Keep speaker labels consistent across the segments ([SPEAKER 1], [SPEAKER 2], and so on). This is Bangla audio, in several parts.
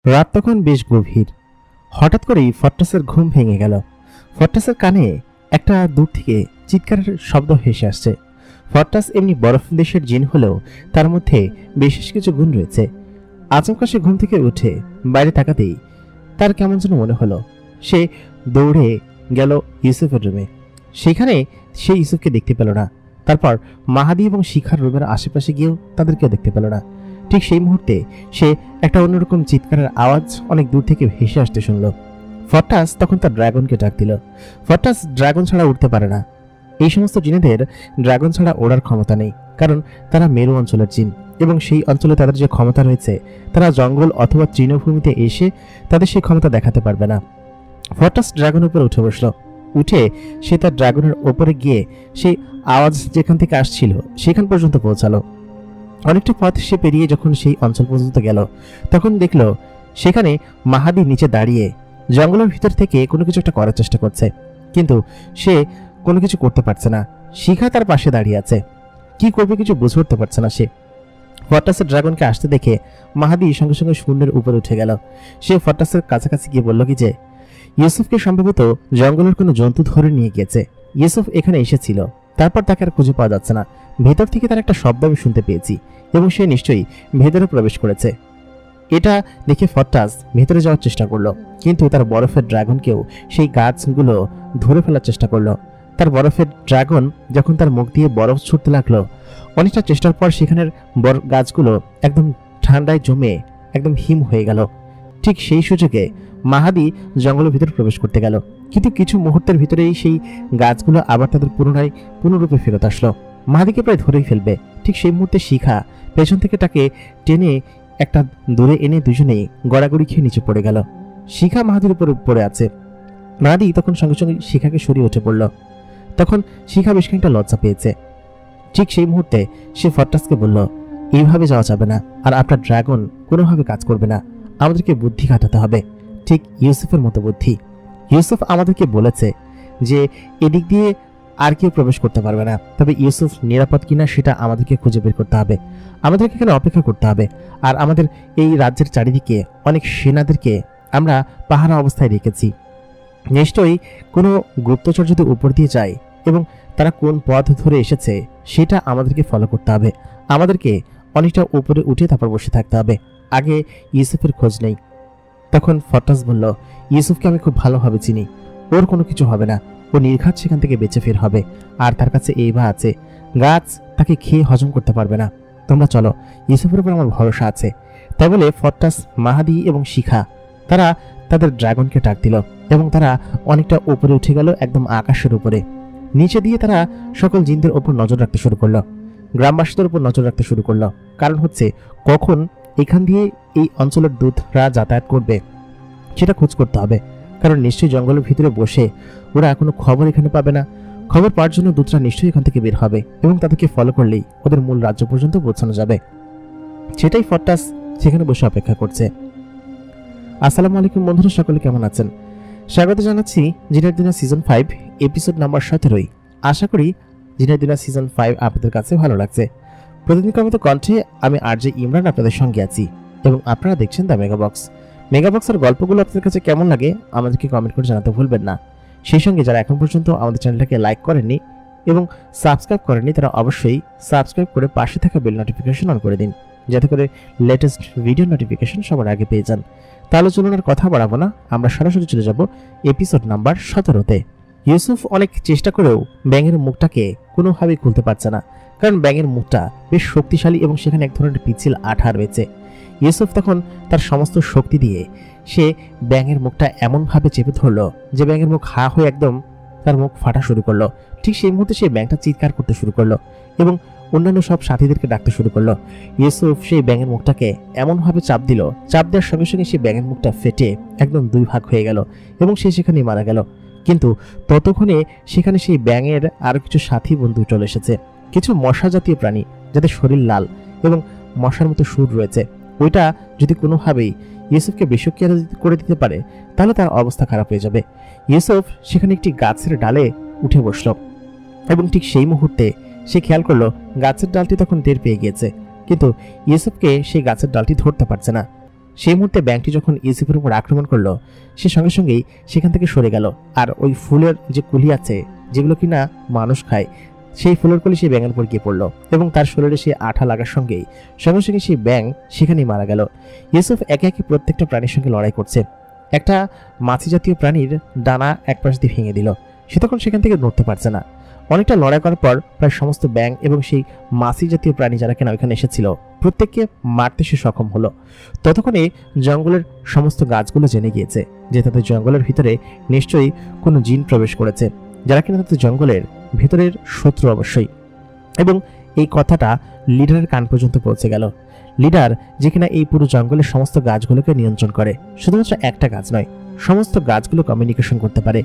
[SPEAKER 1] রাত তখন বেশ গভীর। হঠাৎ করেই ফট্টাসের ঘুম ভেঙে গেল। ফট্টাসের কানে একটা দূর থেকে চিৎকারের শব্দ ভেসে আসছে। ফট্টাস এমনি বরফ দেশের জিন হলেও তার মধ্যে বিশেষ কিছু গুণ রয়েছে। আচমকা সে ঘুম থেকে উঠে বাইরে তাকাতেই তার কেমন যেন মনে হলো। সে দৌড়ে গেল ইউসুফের রুমে। সেখানে সে ইউসুফকে দেখতে পেল না। তারপর মাহাদি এবং শিখার রুমের আশেপাশে গিয়েও তাদেরকেও দেখতে পেল না। ঠিক সেই মুহূর্তে সে একটা অন্যরকম চিৎকারের আওয়াজ অনেক দূর থেকে ভেসে আসতে শুনল। ফট্টাস তখন তার ড্রাগনকে ডাক দিল। ফট্টাস ড্রাগন ছাড়া উঠতে পারে না। এই সমস্ত জিনেদের ড্রাগন ছাড়া ওড়ার ক্ষমতা নেই, কারণ তারা মেরু অঞ্চলের জিন এবং সেই অঞ্চলে তাদের যে ক্ষমতা রয়েছে তারা জঙ্গল অথবা তৃণভূমিতে এসে তাদের সেই ক্ষমতা দেখাতে পারবে না। ফট্টাস ড্রাগনের উপরে উঠে বসল। উঠে সে তার ড্রাগনের ওপরে গিয়ে সেই আওয়াজ যেখান থেকে আসছিল সেখান পর্যন্ত পৌঁছালো। অনেকটা পথ সে পেরিয়ে যখন সেই অঞ্চল পর্যন্ত গেল তখন দেখল সেখানে মাহাদি নিচে দাঁড়িয়ে জঙ্গলের ভিতর থেকে কোনো কিছু একটা করার চেষ্টা করছে, কিন্তু সে কোনো কিছু করতে পারছে না। শিখা তার পাশে দাঁড়িয়ে আছে, কি করবে কিছু বুঝে উঠতে পারছে না সে। ফট্টাসের ড্রাগনকে আসতে দেখে মাহাদি সঙ্গে সঙ্গে শূন্যের উপরে উঠে গেল। সে ফট্টাসের কাছাকাছি গিয়ে বলল কি যে ইউসুফকে সম্ভবত জঙ্গলের কোনো জন্তু ধরে নিয়ে গিয়েছে। ইউসুফ এখানে এসেছিল, তারপর তাকে আর খুঁজে পাওয়া যাচ্ছে না। ভেতর থেকে তার একটা শব্দ আমি শুনতে পেয়েছি এবং সে নিশ্চয়ই ভেতরে প্রবেশ করেছে। এটা দেখে ফট্টাস ভেতরে যাওয়ার চেষ্টা করলো, কিন্তু তার বরফের ড্রাগনকেও সেই গাছগুলো ধরে ফেলার চেষ্টা করলো। তার বরফের ড্রাগন যখন তার মুখ দিয়ে বরফ ছুটতে লাগলো, অনেকটা চেষ্টার পর সেখানের গাছগুলো একদম ঠান্ডায় জমে একদম হিম হয়ে গেল। ঠিক সেই সুযোগে মাহাদি জঙ্গলের ভিতরে প্রবেশ করতে গেল, কিন্তু কিছু মুহূর্তের ভিতরেই সেই গাছগুলো আবার তাদের পুনরূপে ফেরত আসলো। মাহাদিকে প্রায় ধরেই ফেলবে। ঠিক সেই মুহূর্তে শিখা পেছন থেকে তাকে টেনে একটা দূরে এনে দুজনেই গড়াগড়ি খেয়ে নিচে পড়ে গেল। শিখা মাহাদির উপরে পড়ে আছে। মাহাদি তখন সঙ্গে সঙ্গে শিখাকে সরিয়ে উঠে পড়ল। তখন শিখা বেশ খানিকটা লজ্জা পেয়েছে। ঠিক সেই মুহূর্তে সে ফট্টাসকে বলল, এইভাবে যাওয়া যাবে না, আর আপনার ড্রাগন কোনোভাবে কাজ করবে না। আমাদেরকে বুদ্ধি খাটাতে হবে, ঠিক ইউসুফের মতো বুদ্ধি। ইউসুফ আমাদেরকে বলেছে যে এদিক দিয়ে আর কেউ প্রবেশ করতে পারবে না, তবে ইউসুফ নিরাপদ কিনা সেটা আমাদেরকে খুঁজে বের করতে হবে। আমাদেরকে এখানে অপেক্ষা করতে হবে। আর আমাদের এই রাজ্যের চারিদিকে অনেক সেনাদেরকে আমরা পাহারা অবস্থায় রেখেছি। নিশ্চয়ই কোনো গুপ্তচর যদি উপর দিয়ে যায় এবং তারা কোন পথ ধরে এসেছে সেটা আমাদেরকে ফলো করতে হবে। আমাদেরকে অনেকটা উপরে উঠে তারপর বসে থাকতে হবে। আগে ইউসুফের খোঁজ নেই। তখন ফট্টাস বলল, ইউসুফকে আমি খুব ভালোভাবে চিনি, ওর কোনো কিছু হবে না। ও নির্ঘাত সেখান থেকে বেঁচে ফের হবে। আর তার কাছে এই ভা আছে, গাছ তাকে খেয়ে হজম করতে পারবে না। তোমরা চলো, ইউসুফের উপর আমার ভরসা আছে। তাই বলে ফট্টাস, মাহাদি এবং শিখা তারা তাদের ড্রাগনকে ডাক দিল এবং তারা অনেকটা উপরে উঠে গেল, একদম আকাশের উপরে। নিচে দিয়ে তারা সকল জিনদের ওপর নজর রাখতে শুরু করলো, গ্রামবাসীদের উপর নজর রাখতে শুরু করলো। কারণ হচ্ছে কখন এখান দিয়ে এই অঞ্চলের দূতরা যাতায়াত করবে সেটা খোঁজ করতে হবে। কারণ নিশ্চয়ই জঙ্গলের ভিতরে বসে ওরা কোনো খবর এখানে পাবে না। খবর পাওয়ার জন্য দূতরা নিশ্চয়ই এখান থেকে বের হবে এবং তাদেরকে ফলো করলেই ওদের মূল রাজ্য পর্যন্ত পৌঁছানো যাবে। সেটাই ফট্টাস সেখানে বসে অপেক্ষা করছে। আসসালামু আলাইকুম বন্ধুরা, সকলে কেমন আছেন? স্বাগত জানাচ্ছি জিনের দুনিয়া সিজন 5 এপিসোড নাম্বার 17। আশা করি জিনের দুনিয়া সিজন 5 আপনাদের কাছে ভালো লাগছে। প্রতিদিনকার মতো কণ্ঠে আমি আরজে ইমরান আপনাদের সঙ্গে আছি এবং আপনারা দেখছেন দ্য মেগাবক্স। মেগাবক্সের গল্পগুলো আপনাদের কাছে কেমন লাগে আমাদেরকে কমেন্ট করে জানাতে ভুলবেন না। সেই সঙ্গে যারা এখন পর্যন্ত আমাদের চ্যানেলটাকে লাইক করেননি এবং সাবস্ক্রাইব করেননি তারা অবশ্যই সাবস্ক্রাইব করে পাশে থাকা বেল নোটিফিকেশন অন করে দিন, যাতে করে লেটেস্ট ভিডিও নোটিফিকেশন সবার আগে পেয়ে যান। তাহলে চলুন আর কথা বাড়াবো না, আমরা সরাসরি চলে যাব এপিসোড নাম্বার 17-তে। ইউসুফ অনেক চেষ্টা করেও ব্যাঙের মুখটাকে কোনোভাবেই খুলতে পারছে না, কারণ ব্যাঙের মুখটা বেশ শক্তিশালী এবং সেখানে এক ধরনের পিচ্ছিল আঠা রয়েছে। ইউসুফ তখন তার সমস্ত শক্তি দিয়ে সে ব্যাঙের মুখটা এমনভাবে চেপে ধরলো যে ব্যাঙের মুখ হা হয়ে একদম তার মুখ ফাটা শুরু করলো। ঠিক সেই মুহূর্তে সেই ব্যাঙটা চিৎকার করতে শুরু করলো এবং অন্যান্য সব সাথীদেরকে ডাকতে শুরু করলো। ইউসুফ সেই ব্যাঙের মুখটাকে এমনভাবে চাপ দিল, চাপ দেওয়ার সঙ্গে সঙ্গে সেই ব্যাঙের মুখটা ফেটে একদম দুই ভাগ হয়ে গেল এবং সে সেখানেই মারা গেল। কিন্তু ততক্ষণে সেখানে সেই ব্যাঙের আরো কিছু সাথী বন্ধু চলে এসেছে, কিছু মশা জাতীয় প্রাণী যাদের শরীর লাল এবং মশার মতো সুর রয়েছে। ওইটা যদি কোনোভাবেই ইউসুফকে বিষক্রিয়া করে দিতে পারে তাহলে তার অবস্থা খারাপ হয়ে যাবে। ইউসুফ সেখানে একটি গাছের ডালে উঠে বসল এবং ঠিক সেই মুহূর্তে সে খেয়াল করলো গাছের ডালটি তখন টের পেয়ে গিয়েছে, কিন্তু ইউসুফকে সেই গাছের ডালটি ধরতে পারছে না। সেই মুহূর্তে ব্যাঙটি যখন ইউসুফের উপর আক্রমণ করলো, সে সঙ্গে সঙ্গেই সেখান থেকে সরে গেল। আর ওই ফুলের যে কুলি আছে, যেগুলো কিনা মানুষ খায়, সেই ফুলের কলি সেই ব্যাঙের উপর গিয়ে পড়লো এবং তার শরীরে সে আঠা লাগার সঙ্গে সঙ্গে সেই ব্যাঙ সেখানেই মারা গেল। ইউসুফ একে একে প্রত্যেকটা প্রাণীর সঙ্গে লড়াই করছে। একটা মাছি জাতীয় প্রাণীর ডানা এক পাশ দিয়ে ভেঙে দিল, সে তখন সেখান থেকে নড়তে পারছে না। অনেকটা লড়াই করার পর প্রায় সমস্ত ব্যাঙ এবং সেই মাছি জাতীয় প্রাণী যারা কিনা ওইখানে এসেছিল প্রত্যেককে মারতে সে সক্ষম হলো। ততক্ষণে জঙ্গলের সমস্ত গাছগুলো জেনে গিয়েছে যে তাদের জঙ্গলের ভিতরে নিশ্চয়ই কোনো জিন প্রবেশ করেছে, যারা কিনা তাদের জঙ্গলের ভিতরের শত্রু অবশ্যই। এবং এই কথাটা লিডারের কান পর্যন্ত পৌঁছে গেল। লিডার যে কিনা এই পুরো জঙ্গলের সমস্ত গাছগুলোকে নিয়ন্ত্রণ করে, শুধুমাত্র একটা গাছ নয়, সমস্ত গাছগুলো কমিউনিকেশন করতে পারে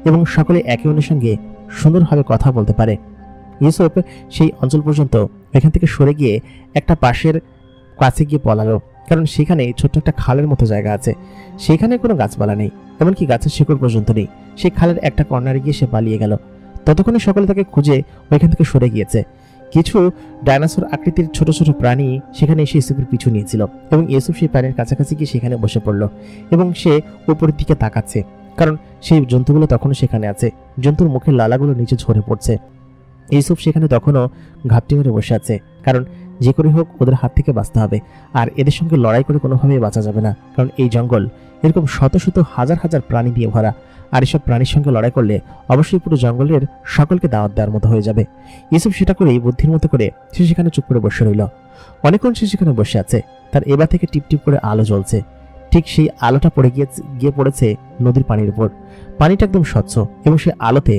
[SPEAKER 1] এবং সকলে একে অন্যের সঙ্গে সুন্দরভাবে কথা বলতে পারে। ইউসুফ সেই অঞ্চল পর্যন্ত এখান থেকে সরে গিয়ে একটা পাশের কাছে গিয়ে পলালো, কারণ সেখানে ছোট্ট একটা খালের মতো জায়গা আছে, সেখানে কোনো গাছপালা নেই, এমনকি গাছের শিকড় পর্যন্ত নেই। সেই খালের একটা কর্নারে গিয়ে সে পালিয়ে গেল। ততক্ষণে সকলে তাকে খুঁজে ওইখান থেকে সরে গিয়েছে। কিছু ডাইনোসর আকৃতির ছোট ছোট প্রাণী সেখানে এসে ইউসুফের পিছু নিয়েছিল এবং ইউসুফ সেই প্রাণীর কাছাকাছি গিয়ে সেখানে বসে পড়ল এবং সে উপরের দিকে তাকাচ্ছে, কারণ সেই জন্তুগুলো তখনও সেখানে আছে। জন্তুর মুখের লালাগুলো নিচে ঝরে পড়ছে। ইউসুফ সেখানে তখনও ঘাপটি মেরে বসে আছে, কারণ যে করে হোক ওদের হাত থেকে বাঁচতে হবে, আর এদের সঙ্গে লড়াই করে কোনোভাবেই বাঁচা যাবে না, কারণ এই জঙ্গল এরকম শত শত হাজার হাজার প্রাণী দিয়ে ভরা, আর এসব প্রাণীর সঙ্গে লড়াই করলে অবশ্যই পুরো জঙ্গলের সকলকে দাওয়াত দেওয়ার মতো হয়ে যাবে। ইউসুফ সেটা করেই বুদ্ধির মতো করে সে সেখানে চুপ করে বসে রইল। অনেকক্ষণ সে সেখানে বসে আছে, তার এবার থেকে টিপ টিপ করে আলো জ্বলছে। ঠিক সেই আলোটা গিয়ে পড়েছে নদীর পানির উপর। পানিটা একদম স্বচ্ছ এবং সে আলোতে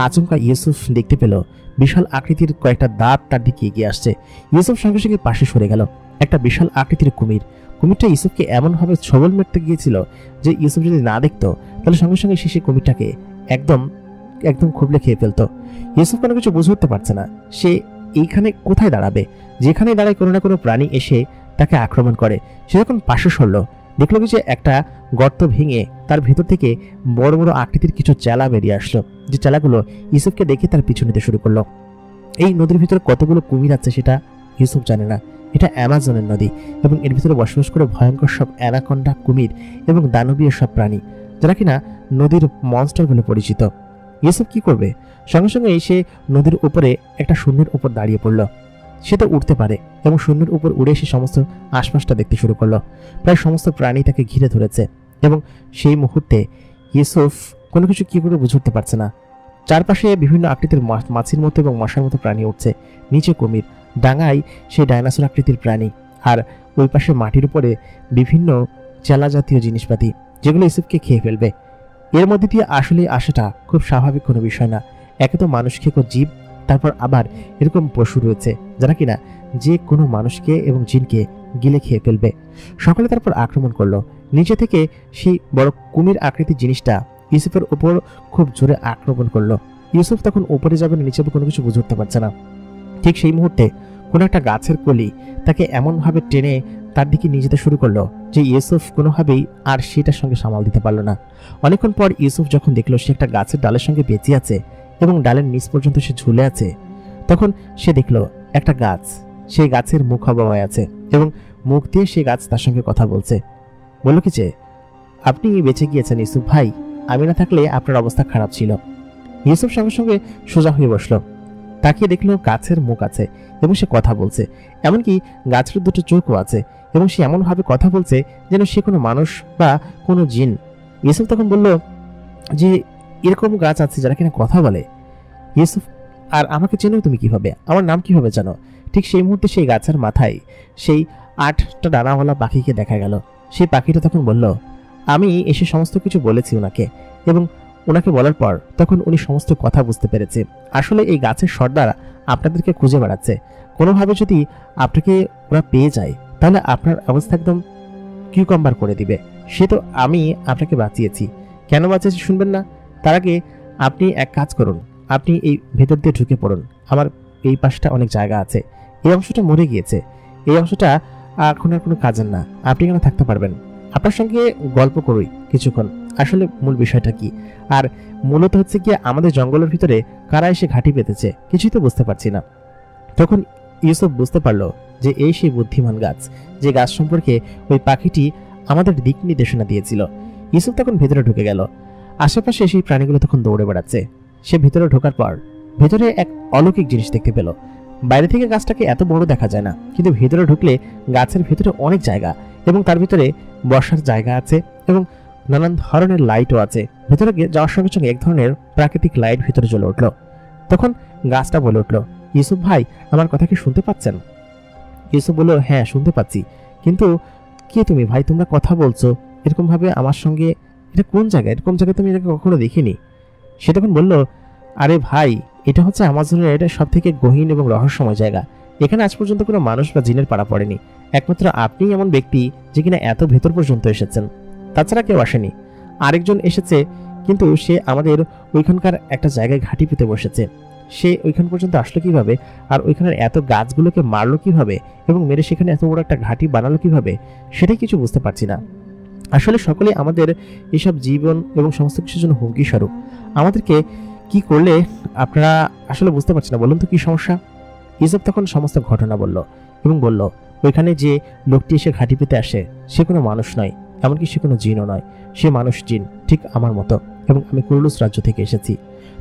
[SPEAKER 1] আচমকা ইউসুফ দেখতে পেল বিশাল আকৃতির কয়েকটা দাঁত তার দিকে এগিয়ে আসছে। ইউসুফ সঙ্গে সঙ্গে পাশে সরে গেল। একটা বিশাল আকৃতির কুমিরটা ইউসুফকে এমনভাবে ছবল মারতে গিয়েছিল যে ইউসুফ যদি না দেখতো তাহলে সঙ্গে সঙ্গে সে কুমিরটাকে একদম একদম খুবলে খেয়ে ফেলতো। ইউসুফ কোনো কিছু বুঝে উঠতে পারছে না, সে এইখানে কোথায় দাঁড়াবে। যেখানে দাঁড়ায় কোনো না কোনো প্রাণী এসে তাকে আক্রমণ করে। সে যখন পাশে সরল, দেখলো কি যে একটা গর্ত ভেঙে তার ভেতর থেকে বড় বড় আকৃতির কিছু চেলা বেরিয়ে আসলো, যে চেলাগুলো ইউসুফকে দেখে তার পিছু নিতে শুরু করলো। এই নদীর ভিতরে কতগুলো কুমির আছে সেটা ইউসুফ জানে না। এটা অ্যামাজনের নদী এবং এর ভিতরে বসবাস করে ভয়ঙ্কর সব অ্যানাকন্ডা, কুমির এবং দানবীয় সব প্রাণী, যারা কিনা নদীর মনস্টার বলে পরিচিত। ইউসুফ কি করবে? সঙ্গে সঙ্গে সে নদীর উপরে একটা শূন্যের উপর দাঁড়িয়ে পড়ল। সে তো উঠতে পারে এবং শূন্যের উপর উড়ে সে সমস্ত আশপাশটা দেখতে শুরু করলো। প্রায় সমস্ত প্রাণী তাকে ঘিরে ধরেছে এবং সেই মুহূর্তে ইউসুফ কোনো কিছু কি করে বুঝে উঠতে পারছে না। চারপাশে বিভিন্ন আকৃতির মাছির মতো এবং মশার মতো প্রাণী উঠছে, নিচে কুমির, ডাঙায় সেই ডাইনোসর আকৃতির প্রাণী, আর ওই পাশে মাটির উপরে বিভিন্ন চেলা জাতীয় জিনিসপাতি, যেগুলো ইউসুফকে খেয়ে ফেলবে। এর মধ্যে দিয়ে আসলে আসাটা খুব স্বাভাবিক কোনো বিষয় না। একে তো মানুষ খেকো জীব, তারপর আবার এরকম পশু রয়েছে যারা কিনা যে কোনো মানুষকে এবং জিনকে গিলে খেয়ে ফেলবে। সকলে তারপর আক্রমণ করলো। নিচে থেকে সেই বড় কুমির আকৃতির জিনিসটা ইউসুফের উপর খুব জোরে আক্রমণ করলো। ইউসুফ তখন উপরে যাবে না নিচে কোনো কিছু বুঝে উঠতে পারছে না। ঠিক সেই মুহূর্তে কোনো একটা গাছের কলি তাকে এমনভাবে টেনে তার দিকে নিয়ে যেতে শুরু করলো যে ইউসুফ কোনোভাবেই আর সেটার সঙ্গে সামাল দিতে পারলো না। অনেকক্ষণ পর ইউসুফ যখন দেখলো সে একটা গাছের ডালের সঙ্গে বেঁচে আছে এবং ডালের নিচ পর্যন্ত সে ঝুলে আছে, তখন সে দেখলো একটা গাছ, সেই গাছের মুখ অবয় আছে এবং মুখ দিয়ে সে গাছ তার সঙ্গে কথা বলছে। বলল কি যে, আপনি বেঁচে গিয়েছেন ইউসুফ ভাই, আমি না থাকলে আপনার অবস্থা খারাপ ছিল। ইউসুফ সঙ্গে সঙ্গে সোজা হয়ে বসলো, তাকিয়ে দেখলো গাছের মুখ আছে এবং সে কথা বলছে, এমনকি গাছের দুটো চোখও আছে এবং সে এমনভাবে কথা বলছে যেন সে কোনো মানুষ বা কোনো জিন। ইউসুফ তখন বলল যে, এরকম গাছ আছে যারা কিনা কথা বলে? ইউসুফ, আর আমাকে চেনো তুমি কিভাবে? আমার নাম কিভাবে জানো? ঠিক সেই মুহূর্তে সেই গাছের মাথায় সেই 8টা ডানাওয়ালা পাখিকে দেখা গেল। সেই পাখিটা তখন বলল, আমি এসে সমস্ত কিছু বলেছি ওনাকে, এবং ওনাকে বলার পর তখন উনি সমস্ত কথা বুঝতে পেরেছে। আসলে এই গাছের সর্দার আপনাদেরকে খুঁজে বেড়াচ্ছে। কোনোভাবে যদি আপনাকে ওরা পেয়ে যায় তাহলে আপনার অবস্থা একদম কিউকাম্বার করে দিবে। সে তো আমি আপনাকে বাঁচিয়েছি। কেন বাঁচিয়েছি শুনবেন না? তার আগে আপনি এক কাজ করুন, আপনি এই ভেতর দিয়ে ঢুকে পড়ুন। আমার এই পাশটা অনেক জায়গা আছে, এই অংশটা মরে গিয়েছে, এই অংশটা এখন আর কোনো কাজের না, আপনি কেন থাকতে পারবেন? আপনার সঙ্গে গল্প করুই কিছুক্ষণ। আসলে মূল বিষয়টা কি, আর মূলত হচ্ছে কি আমাদের জঙ্গলের ভিতরে কারা এসে ঘাঁটি পেতেছে কিছুই তো বুঝতে পারছি না। তখন ইউসুফ বুঝতে পারলো যে এই সেই বুদ্ধিমান গাছ, যে গাছ সম্পর্কে ওই পাখিটি আমাদের দিক নির্দেশনা দিয়েছিল। ইউসুফ তখন ভেতরে ঢুকে গেল। আশেপাশে সেই প্রাণীগুলো তখন দৌড়ে বেড়াচ্ছে। সে ভেতরে ঢোকার পর ভেতরে এক অলৌকিক জিনিস দেখতে পেল। বাইরে থেকে গাছটাকে এত বড় দেখা যায় না, কিন্তু ভেতরে ঢুকলে গাছের ভেতরে অনেক জায়গা এবং তার ভিতরে বসার জায়গা আছে এবং নানান ধরনের লাইটও আছে। ভেতরে যাওয়ার সঙ্গে সঙ্গে এক ধরনের প্রাকৃতিক লাইট ভেতরে জ্বলে উঠল। তখন গাছটা বলে উঠল, ইউসুফ ভাই, আমার কথা কি শুনতে পাচ্ছেন? ইউসুফ বলল, হ্যাঁ শুনতে পাচ্ছি, কিন্তু কে তুমি ভাই? তোমরা কথা বলছো এরকম ভাবে আমার সঙ্গে? এটা কোন জায়গা? এরকম জায়গায় তুমি এটাকে কখনো দেখিনি। সে তখন বলল, আরে ভাই, এটা হচ্ছে আমাজনের এটা সব থেকে গহীন এবং রহস্যময় জায়গা। এখানে আজ পর্যন্ত কোনো মানুষ বা জিনের পাড়া পড়েনি। একমাত্র আপনিই এমন ব্যক্তি যে কিনা এত ভেতর পর্যন্ত এসেছেন। তাছাড়া কেউ আসেনি। আরেকজন এসেছে, কিন্তু সে আমাদের ওইখানকার একটা জায়গায় ঘাঁটি পেতে বসেছে। সে ওইখান পর্যন্ত আসলো কিভাবে, আর ওইখানের এত গাছগুলোকে মারলো কিভাবে এবং মেরে সেখানে এত বড় একটা ঘাঁটি বানালো কিভাবে, সেটাই কিছু বুঝতে পারছি না। আসলে সকলে আমাদের এসব জীবন এবং সমস্ত কিছুর জন্য হুমকি স্বরূপ। আমাদেরকে কি করলে আপনারা আসলে বুঝতে পারছেন না, বলুন তো কি সমস্যা? ইউসুফ তখন সমস্ত ঘটনা বলল এবং বলল, ওইখানে যে লোকটি এসে ঘাঁটি পেতে আসে সে কোনো মানুষ নয়, এমনকি সে কোনো জিনও নয়। সে মানুষ জিন, ঠিক আমার মতো, এবং আমি কুরুলুস রাজ্য থেকে এসেছি।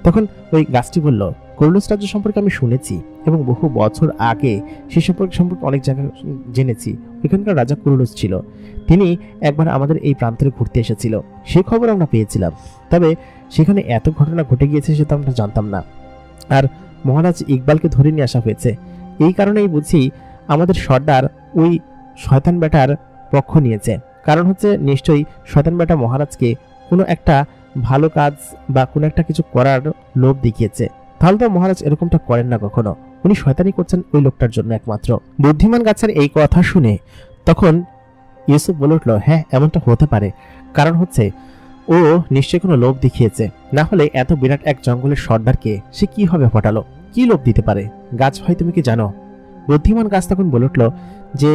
[SPEAKER 1] তখন ওই গাছটি বলল, কুরুলুস রাজ্য সম্পর্কে আমি শুনেছি এবং বহু বছর আগে সে সম্পর্কে অনেক জায়গা জেনেছি। ওইখানকার রাজা কুরুলুস ছিল। তিনি একবার আমাদের এই প্রান্তরে ঘুরতে এসেছিল, সে খবর আমরা পেয়েছিলাম। তবে সেখানে এত ঘটনা ঘটে গিয়েছে সেটা আমরা জানতাম না। আর মহারাজ ইকবালকে ধরে নিয়ে আসা হয়েছে। এই কারণেই বুঝি আমাদের সর্দার ওই শয়তান বেটার পক্ষ নিয়েছে। কারণ হচ্ছে নিশ্চয়ই শয়তান বেটা মহারাজকে কোনো একটা ভালো কাজ বা কোনো একটা কিছু করার লোভ দেখিয়েছে। তাহলে তো মহারাজ এরকমটা করেন না কখনো। উনি শয়তানি করছেন ওই লোকটার জন্য একমাত্র। বুদ্ধিমান গাছের এই কথা শুনে তখন ইউসুফ বলে উঠল, হ্যাঁ এমনটা হতে পারে। কারণ হচ্ছে ও নিশ্চয়ই কোনো লোভ দেখিয়েছে, না হলে এত বিরাট এক জঙ্গলের সর্দারকে সে কিভাবে ফটালো? কি লোভ দিতে পারে? গাছ ভাই, তুমি কি জানো? বুদ্ধিমান গাছ তখন বলে উঠল যে,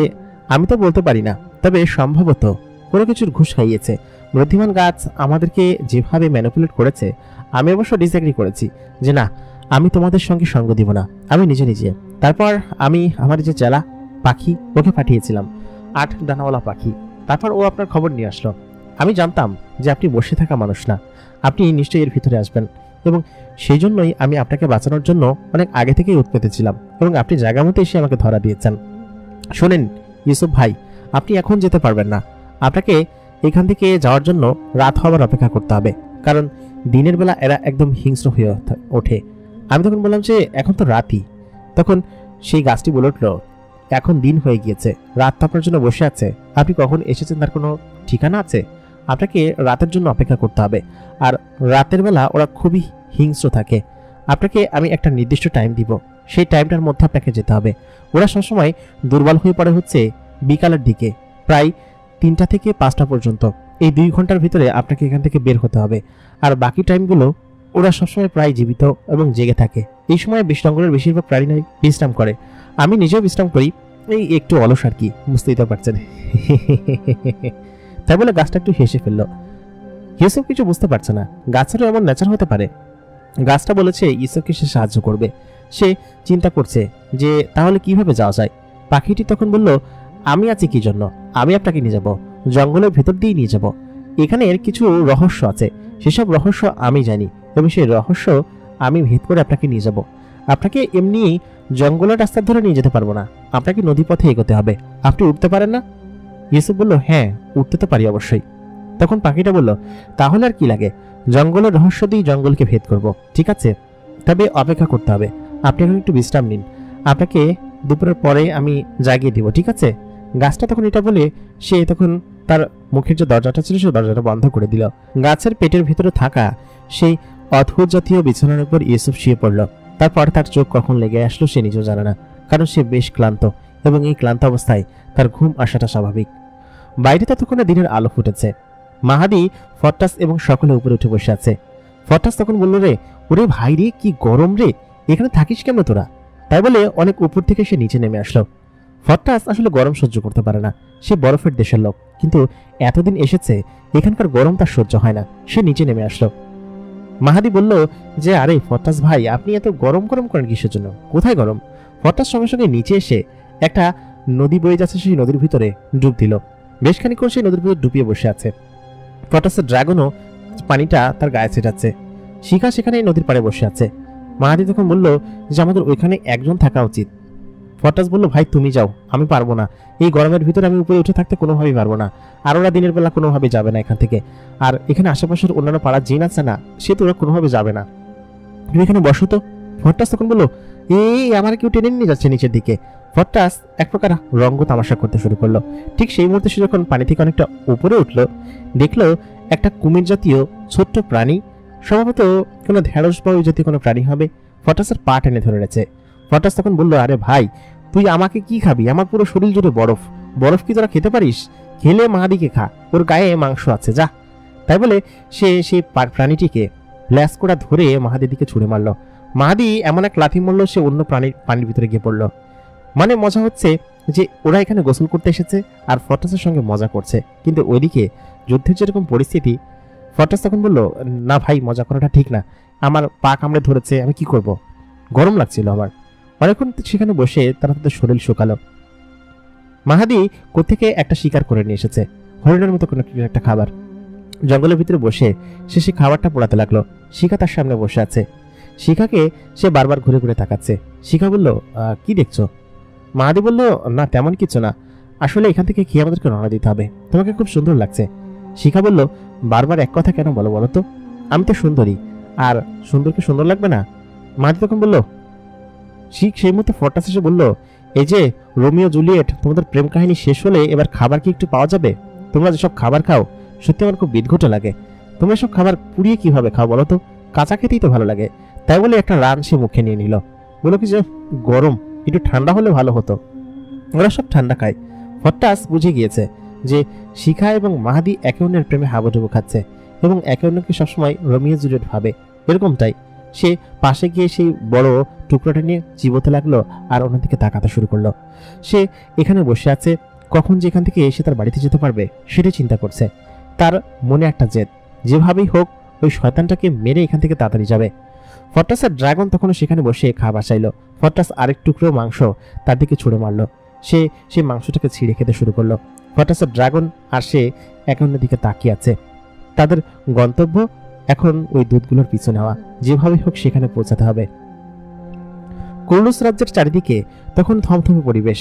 [SPEAKER 1] আমি তো বলতে পারি না, তবে সম্ভবত কোনো কিছুর ঘুষ খাইয়েছে। বুদ্ধিমান গাছ আমাদেরকে যেভাবে ম্যানিপুলেট করেছে, আমি অবশ্য ডিসএগ্রি করেছি যে না, আমি তোমাদের সঙ্গে সঙ্গ দিব না, আমি নিজে নিজে। তারপর আমি আমার যে চেলা পাখি ওকে পাঠিয়েছিলাম, 8 ডানাওয়ালা পাখি। তারপর ও আপনার খবর নিয়ে আসলো। আমি জানতাম যে আপনি বসে থাকা মানুষ না, আপনি নিশ্চয়ই এর ভিতরে আসবেন, এবং সেই জন্যই আমি আপনাকে বাঁচানোর জন্য অনেক আগে থেকেই উৎপেতে ছিলাম, এবং আপনি জায়গা মতো এসে আমাকে ধরা দিয়েছেন। শোনেন ইউসুফ ভাই, আপনি এখন যেতে পারবেন না। আপনাকে এখান থেকে যাওয়ার জন্য রাত হওয়ার অপেক্ষা করতে হবে, কারণ দিনের বেলা এরা একদম হিংস্র হয়ে ওঠে। আমি তখন বললাম যে এখন তো রাতই। তখন সেই গাছটি বলে উঠল, এখন দিন হয়ে গিয়েছে, রাত তো আপনার জন্য বসে আছে। আপনি কখন এসেছেন তার কোনো ঠিকানা আছে? আপনাকে রাতের জন্য অপেক্ষা করতে হবে, আর রাতের বেলা ওরা খুবই হিংস্র থাকে। আপনাকে আমি একটা নির্দিষ্ট টাইম দিব, সেই টাইমটার মধ্যে আপনাকে যেতে হবে। ওরা সবসময় দুর্বল হয়ে পড়ে হচ্ছে বিকালের দিকে, প্রায় 3টা থেকে 5টা পর্যন্ত। এই 2 ঘন্টার ভিতরে আপনাকে এখান থেকে বের হতে হবে। আর বাকি টাইমগুলো ওরা সবসময় প্রায় জীবিত এবং জেগে থাকে। এই সময় জঙ্গলের বেশিরভাগ প্রাণীরাই বিশ্রাম করে। আমি নিজেও বিশ্রাম করি, এই একটু অলস আর কি, বুঝতেই তো পারছেন। তাই বলে গাছটা একটু হেসে ফেললো। ইউসুফ কিছু বুঝতে পারছে না, গাছেরও এমন নেচার হতে পারে। গাছটা বলেছে ইউসুফকে সে সাহায্য করবে। সে চিন্তা করছে যে তাহলে কিভাবে যাওয়া যায়। পাখিটি তখন বলল, আমি আছি কি জন্য, আমি আপনাকে নিয়ে যাব, জঙ্গলের ভেতর দিয়ে নিয়ে যাব। এখানের কিছু রহস্য আছে, সেসব রহস্য আমি জানি, এবং সেই রহস্য আমি ভেদ করে আপনাকে নিয়ে যাব। আপনাকে এমনি জঙ্গলের রাস্তা ধরে নিয়ে যেতে পারবো না, আপনাকে নদী পথে এগোতে হবে। আপনি উঠতে পারেন না? ইউসুফ বলল, হ্যাঁ উঠতে তো পারি অবশ্যই। তখন পাখিটা বলল, তাহলে আর কি লাগে, জঙ্গলের রহস্য দিয়ে জঙ্গলকে ভেদ করব, ঠিক আছে? তবে অপেক্ষা করতে হবে। আপনি এখন একটু বিশ্রাম নিন, আপনাকে দুপুরের পরে আমি জাগিয়ে দিব, ঠিক আছে? গাছটা তখন এটা বলে সে তখন তার মুখের যে দরজাটা ছিল সে দরজাটা বন্ধ করে দিল। গাছের পেটের ভিতরে থাকা সেই অদ্ভুত জাতীয় বিছানার উপর ইউসুফ শুয়ে পড়ল। তারপর তার চোখ কখন লেগে আসলো সে নিজেও জানে না, কারণ সে বেশ ক্লান্ত, এবং এই ক্লান্ত অবস্থায় তার ঘুম আসাটা স্বাভাবিক। বাইরে ততক্ষণে দিনের আলো ফুটেছে। মাহাদি, ফট্টাস এবং সকলে উপরে উঠে বসে আছে। ফট্টাস তখন বলল, রে ওরে ভাই রে, কি গরম রে, এখানে থাকিস কেমন তোরা? তাই বলে অনেক উপর থেকে সে নিচে নেমে আসলো। ফট্টাস আসলে গরম সহ্য করতে পারে না, সে বরফের দেশের লোক, কিন্তু এতদিন এসেছে এখানকার গরম তার সহ্য হয় না, সে নিচে নেমে আসলো। মাহাদি বলল যে, আরে ফট্টাস ভাই, আপনি এত গরম গরম করেন কিসের জন্য? কোথায় গরম? ফট্টাস সঙ্গে সঙ্গে নিচে এসে একটা নদী বয়ে যাচ্ছে সেই নদীর ভিতরে ডুব দিল। বেশ খানিকক্ষণ সেই নদীর ভিতর ডুবিয়ে বসে আছে। ফটাসের ড্রাগনও পানিটা তার গায়ে ছেটাচ্ছে। শিখা সেখানে নদীর পাড়ে বসে আছে। মাহাদি তখন বলল যে আমাদের ওইখানে একজন থাকা উচিত। ফটাস বলল, ভাই তুমি যাও, আমি পারবো না, এই গরমের ভিতরে আমি উপরে উঠে থাকতে কোনোভাবেই পারবো না, আর ওরা দিনের বেলা কোনোভাবে যাবে না এখান থেকে, আর এখানে আশেপাশের অন্যান্য পাড়ার জিন আছে না, সে তো ওরা কোনোভাবে যাবে না, তুমি এখানে বসো তো। ফটাস তখন বললো, এই আমার কেউ টেনে নিয়ে যাচ্ছে নিচের দিকে। ফটাস এক প্রকার রঙ্গ তামাশা করতে শুরু করলো। ঠিক সেই মুহূর্তে সে যখন পানি থেকে অনেকটা উপরে উঠলো, দেখলো একটা কুমির জাতীয় ছোট্ট প্রাণী, সম্ভবত কোনো ঢেঁড়স বা ওই জাতীয় কোনো প্রাণী হবে, ফটাসের পা টেনে ধরে রয়েছে। ফটাস তখন বললো, আরে ভাই তুই আমাকে কি খাবি, আমার পুরো শরীর জুড়ে বরফ, বরফ কি তোরা খেতে পারিস? খেলে মাহাদিকে খা, ওর গায়ে মাংস আছে, যা। তাই বলে সে সেই প্রাণীটিকে ল্যাস করা ধরে মাহাদির দিকে ছুঁড়ে মারলো। মাহাদি এমন এক লাথি মারলো, সে অন্য পানির ভিতরে গিয়ে পড়লো। মানে মজা হচ্ছে যে ওরা এখানে গোসল করতে এসেছে আর ফটাসের সঙ্গে মজা করছে, কিন্তু ওইদিকে যুদ্ধের যেরকম পরিস্থিতি। ফটাস তখন বললো, না ভাই মজা করাটা ঠিক না, আমার পা কামড়ে ধরেছে, আমি কি করব, গরম লাগছিল আমার। অনেকক্ষণ সেখানে বসে তারা তাদের শরীর শুকালো। মাহাদি কোত্থেকে একটা শিকার করে নিয়ে এসেছে, হরিণের মতো কোনো একটা খাবার। জঙ্গলের ভিতরে বসে সে সেই খাবারটা পোড়াতে লাগলো। শিখা তার সামনে বসে আছে। শিখাকে সে বারবার ঘুরে ঘুরে তাকাচ্ছে। শিখা বলল, কি দেখছো? মাহাদি বলল, না তেমন কিছু না, আসলে এখান থেকে খেয়ে আমাদেরকে রওনা দিতে হবে, তোমাকে খুব সুন্দর লাগছে। শিখা বলল, বারবার এক কথা কেন বলো বলো তো, আমি তো সুন্দরী, আর সুন্দরকে সুন্দর লাগবে না? মাহাদি তখন বলল, শিখ সেই মুহূর্তে ফটাস এসে বলল, এই যে রোমিও জুলিয়েট, তোমাদের প্রেম কাহিনী শেষ হলে এবার খাবার কি একটু পাওয়া যাবে? তোমরা যেসব খাবার খাও সত্যি আমার খুব বিদঘুটে লাগে, তোমরা সব খাবার পুড়িয়ে কিভাবে খাও বলো তো, কাঁচা খেতেই তো ভালো লাগে। তাই বলে একটা রান সে মুখে নিয়ে নিল, বলো কি যে গরম, একটু ঠান্ডা হলে ভালো হতো। ওরা সব ঠান্ডা খায়। ফটাস বুঝে গিয়েছে যে শিখা এবং মাহাদি একে অন্যের প্রেমে হাবুডুবু খাচ্ছে এবং একে অন্যকে সবসময় রোমিও জুলিয়েট ভাবে, এরকমটাই। সে পাশে গিয়ে সেই বড় টুকরোটা নিয়ে চিবোতে লাগলো আর অন্যদিকে তাকাতে শুরু করলো। সে এখানে বসে আছে, কখন যে এখান থেকে এসে তার বাড়িতে যেতে পারবে সেটাই চিন্তা করছে। তার মনে একটা জেদ, যেভাবেই হোক ওই শয়তানটাকে মেরে এখান থেকে তাড়াতাড়ি যাবে। ফটাসের ড্রাগন তখনও সেখানে বসে খাবার চাইল। ফটাস আরেক টুকরো মাংস তার দিকে ছুঁড়ে মারলো। সে সেই মাংসটাকে ছিঁড়ে খেতে শুরু করলো। ফটাসের ড্রাগন আর সে একে অন্যের দিকে তাকিয়ে আছে। তাদের গন্তব্য এখন ওই দুধগুলোর পিছু নেওয়া, যেভাবে হোক সেখানে পৌঁছাতে হবে। কুর্নুস রাজ্যের চারিদিকে তখন থমথমে পরিবেশ,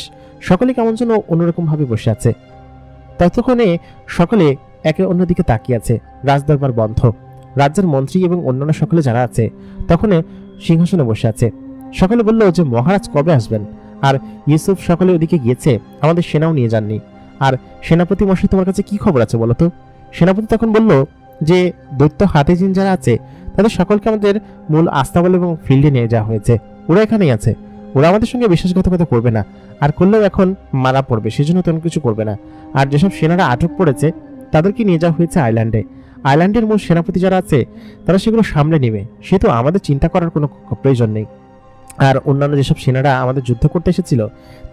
[SPEAKER 1] সকলে কেমন যেন অন্যরকম ভাবে বসে আছে। ততক্ষণে সকলে একে অন্যদিকে তাকিয়ে আছে। রাজদরবার বন্ধ। রাজ্যের মন্ত্রী এবং অন্যান্য সকলে যারা আছে তখন সিংহাসনে বসে আছে। সকলে বলল যে মহারাজ কবে আসবেন, আর ইউসুফ সকলে ওদিকে গিয়েছে, আমাদের সেনাও নিয়ে যাননি। আর সেনাপতি মশাই তোমার কাছে কি খবর আছে বলো তো? সেনাপতি তখন বলল যে দৈত্য হাতিজিন যারা আছে তাদের সকলকে আমাদের মূল আস্তাবল এবং ফিল্ডে নিয়ে যাওয়া হয়েছে, ওরা এখানেই আছে, ওরা আমাদের সঙ্গে বিশ্বাসঘাতকতা করবে না, আর করলেও এখন মারা পড়বে, সেজন্য তেমন কিছু করবে না। আর যেসব সেনারা আটক পড়েছে তাদেরকে নিয়ে যাওয়া হয়েছে আইল্যান্ডে। আইল্যান্ডের মূল সেনাপতি যারা আছে তারা সেগুলো সামলে নেবে, সে তো আমাদের চিন্তা করার কোনো প্রয়োজন নেই। আর অন্যান্য যেসব সেনারা আমাদের যুদ্ধ করতে এসেছিল